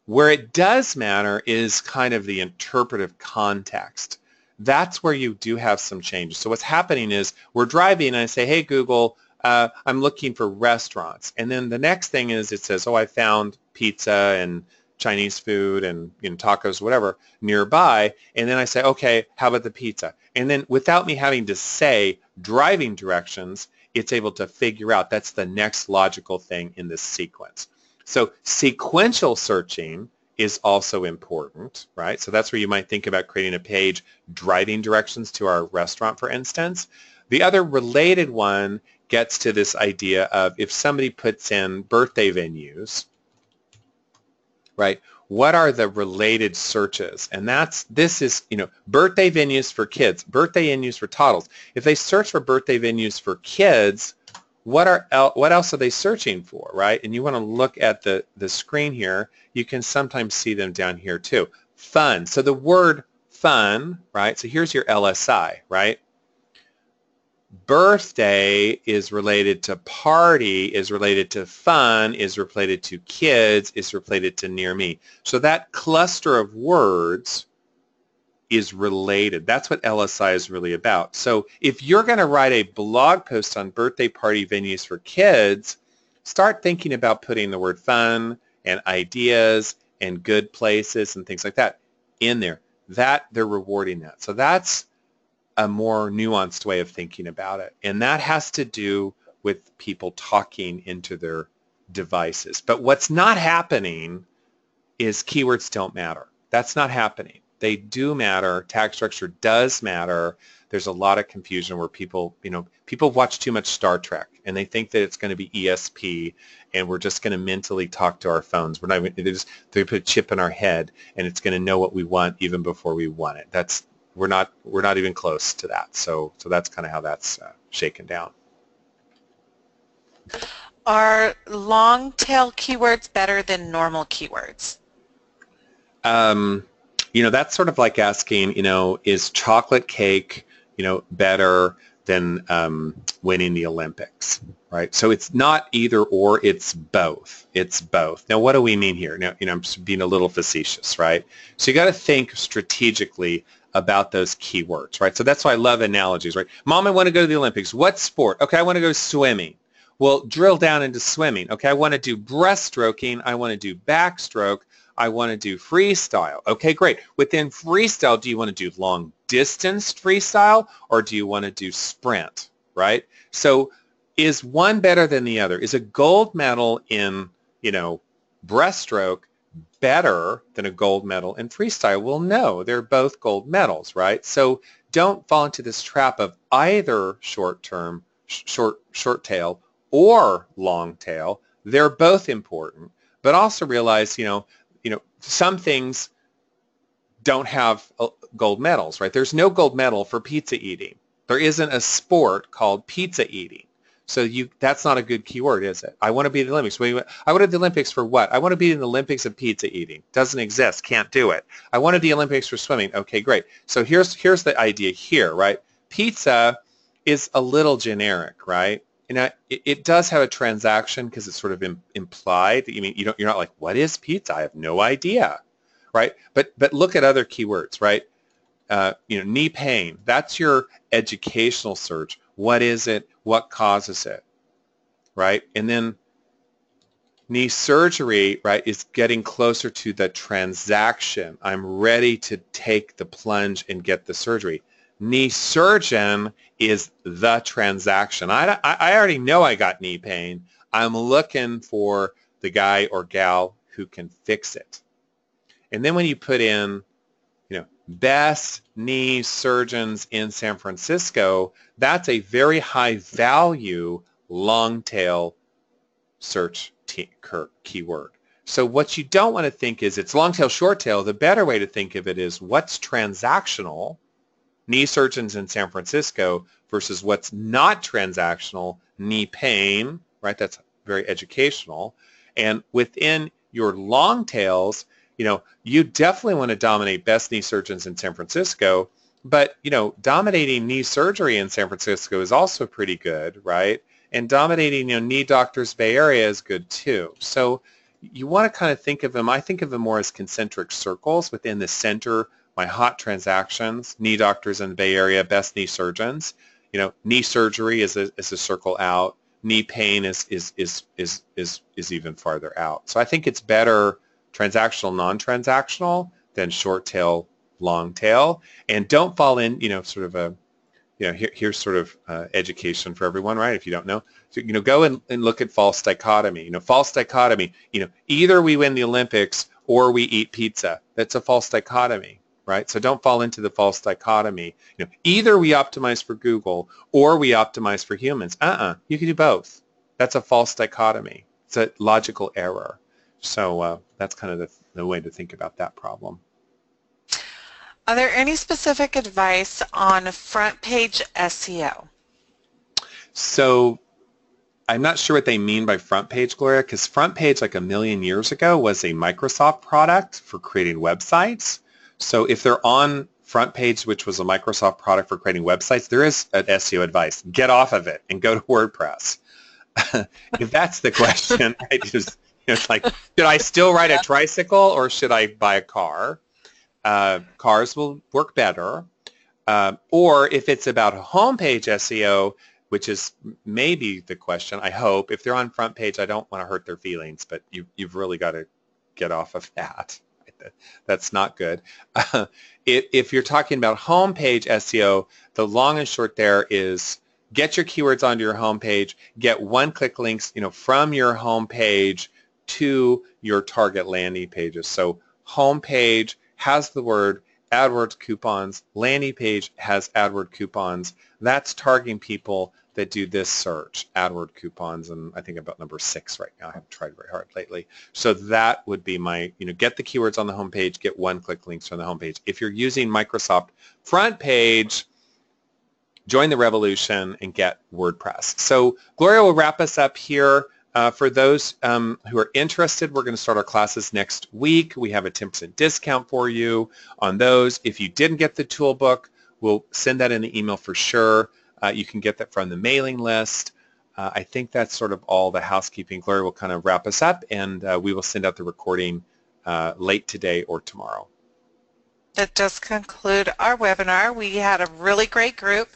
Where it does matter is kind of the interpretive context. That's where you do have some changes. So what's happening is we're driving and I say, hey, Google, I'm looking for restaurants. And then the next thing is it says, oh, I found pizza and Chinese food and, you know, tacos, whatever, nearby. And then I say, okay, how about the pizza? And then without me having to say driving directions, it's able to figure out that's the next logical thing in this sequence. So sequential searching is also important, right? So that's where you might think about creating a page driving directions to our restaurant, for instance. The other related one gets to this idea of if somebody puts in birthday venues, right? What are the related searches? And this is, you know, birthday venues for kids, birthday venues for toddlers. If they search for birthday venues for kids, what else are they searching for, right? And you want to look at the screen here. You can sometimes see them down here too. Fun. So the word fun, right? So here's your LSI, right? Birthday is related to party, is related to fun, is related to kids, is related to near me. So that cluster of words is related. That's what LSI is really about. So if you're going to write a blog post on birthday party venues for kids, start thinking about putting the word fun and ideas and good places and things like that in there. That they're rewarding that. So that's a more nuanced way of thinking about it. And that has to do with people talking into their devices. But what's not happening is keywords don't matter. That's not happening. They do matter. Tag structure does matter. There's a lot of confusion where people watch too much Star Trek and they think that it's going to be ESP and we're just going to mentally talk to our phones. We're not even, they put a chip in our head and it's going to know what we want even before we want it. We're not even close to that. So that's kind of how that's shaken down. Are long tail keywords better than normal keywords? That's sort of like asking, is chocolate cake, better than winning the Olympics, right? So it's not either or, it's both. It's both. Now, what do we mean here? Now, I'm just being a little facetious, right? So you got to think strategically about those keywords, right? So that's why I love analogies, right? Mom, I want to go to the Olympics. What sport? Okay, I want to go swimming. Well, drill down into swimming. Okay, I want to do breaststroking. I want to do backstroke. I want to do freestyle. Okay, great. Within freestyle, do you want to do long distance freestyle or do you want to do sprint, right? So is one better than the other? Is a gold medal in, breaststroke better than a gold medal in freestyle? Well, no, they're both gold medals, right? So don't fall into this trap of either short tail or long tail. They're both important, but also realize, some things don't have gold medals, right? There's no gold medal for pizza eating. There isn't a sport called pizza eating. So that's not a good keyword, is it? I want to be in the Olympics. I want to be in the Olympics for what? I want to be in the Olympics of pizza eating. Doesn't exist. Can't do it. I want to be Olympics for swimming. Okay, great. So here's the idea here, right? Pizza is a little generic, right? It does have a transaction because it's sort of implied. I mean, you're not like, what is pizza? I have no idea, right? But look at other keywords, right? Knee pain. That's your educational search. What is it? What causes it, right? And then knee surgery, right, is getting closer to the transaction. I'm ready to take the plunge and get the surgery. Knee surgeon is the transaction. I already know I got knee pain. I'm looking for the guy or gal who can fix it. And then when you put in, best knee surgeons in San Francisco, that's a very high value long tail search keyword. So what you don't want to think is it's long tail, short tail. The better way to think of it is what's transactional, knee surgeons in San Francisco, versus what's not transactional, knee pain, right? That's very educational. And within your long tails, you definitely want to dominate best knee surgeons in San Francisco, but, dominating knee surgery in San Francisco is also pretty good, right? And dominating, knee doctors Bay Area is good too. So you want to kind of think of them, I think of them more as concentric circles within the center. My hot transactions, knee doctors in the Bay Area, best knee surgeons. Knee surgery is a circle out. Knee pain is even farther out. So I think it's better transactional, non-transactional than short tail, long tail. And don't fall in, sort of a, here's sort of education for everyone, right? If you don't know, so, go and look at false dichotomy. False dichotomy, either we win the Olympics or we eat pizza. That's a false dichotomy, right? So don't fall into the false dichotomy. Either we optimize for Google or we optimize for humans. You can do both. That's a false dichotomy. It's a logical error. So that's kind of the way to think about that problem. Are there any specific advice on front page SEO? So I'm not sure what they mean by front page, Gloria, because front page like a million years ago was a Microsoft product for creating websites. So if they're on Front Page, which was a Microsoft product for creating websites, there is an SEO advice. Get off of it and go to WordPress. If that's the question, right, it's like, should I still ride a tricycle or should I buy a car? Cars will work better. Or if it's about homepage SEO, which is maybe the question, I hope. If they're on Front Page, I don't want to hurt their feelings, but you've really got to get off of that. That's not good. If you're talking about homepage SEO, the long and short there is get your keywords onto your homepage, get one-click links, from your homepage to your target landing pages. So homepage has the word AdWords coupons, landing page has AdWords coupons. That's targeting people that do this search, AdWords coupons, and I think about number 6 right now. I haven't tried very hard lately. So that would be my, get the keywords on the homepage, get one-click links from the homepage. If you're using Microsoft Front Page, join the revolution and get WordPress. So Gloria will wrap us up here. For those who are interested, we're going to start our classes next week. We have a 10% discount for you on those. If you didn't get the toolbook, we'll send that in the email for sure. You can get that from the mailing list. I think that's sort of all the housekeeping. Gloria will kind of wrap us up, and we will send out the recording late today or tomorrow. That does conclude our webinar. We had a really great group.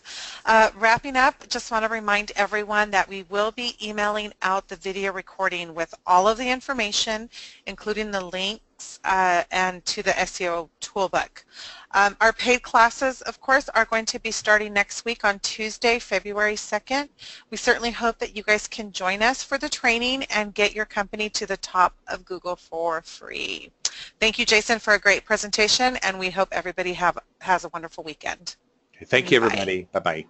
Wrapping up, just want to remind everyone that we will be emailing out the video recording with all of the information, including the links and to the SEO toolbook. Our paid classes, of course, are going to be starting next week on Tuesday, February 2nd. We certainly hope that you guys can join us for the training and get your company to the top of Google for free. Thank you, Jason, for a great presentation, and we hope everybody has a wonderful weekend. Thank you, everybody. Bye-bye.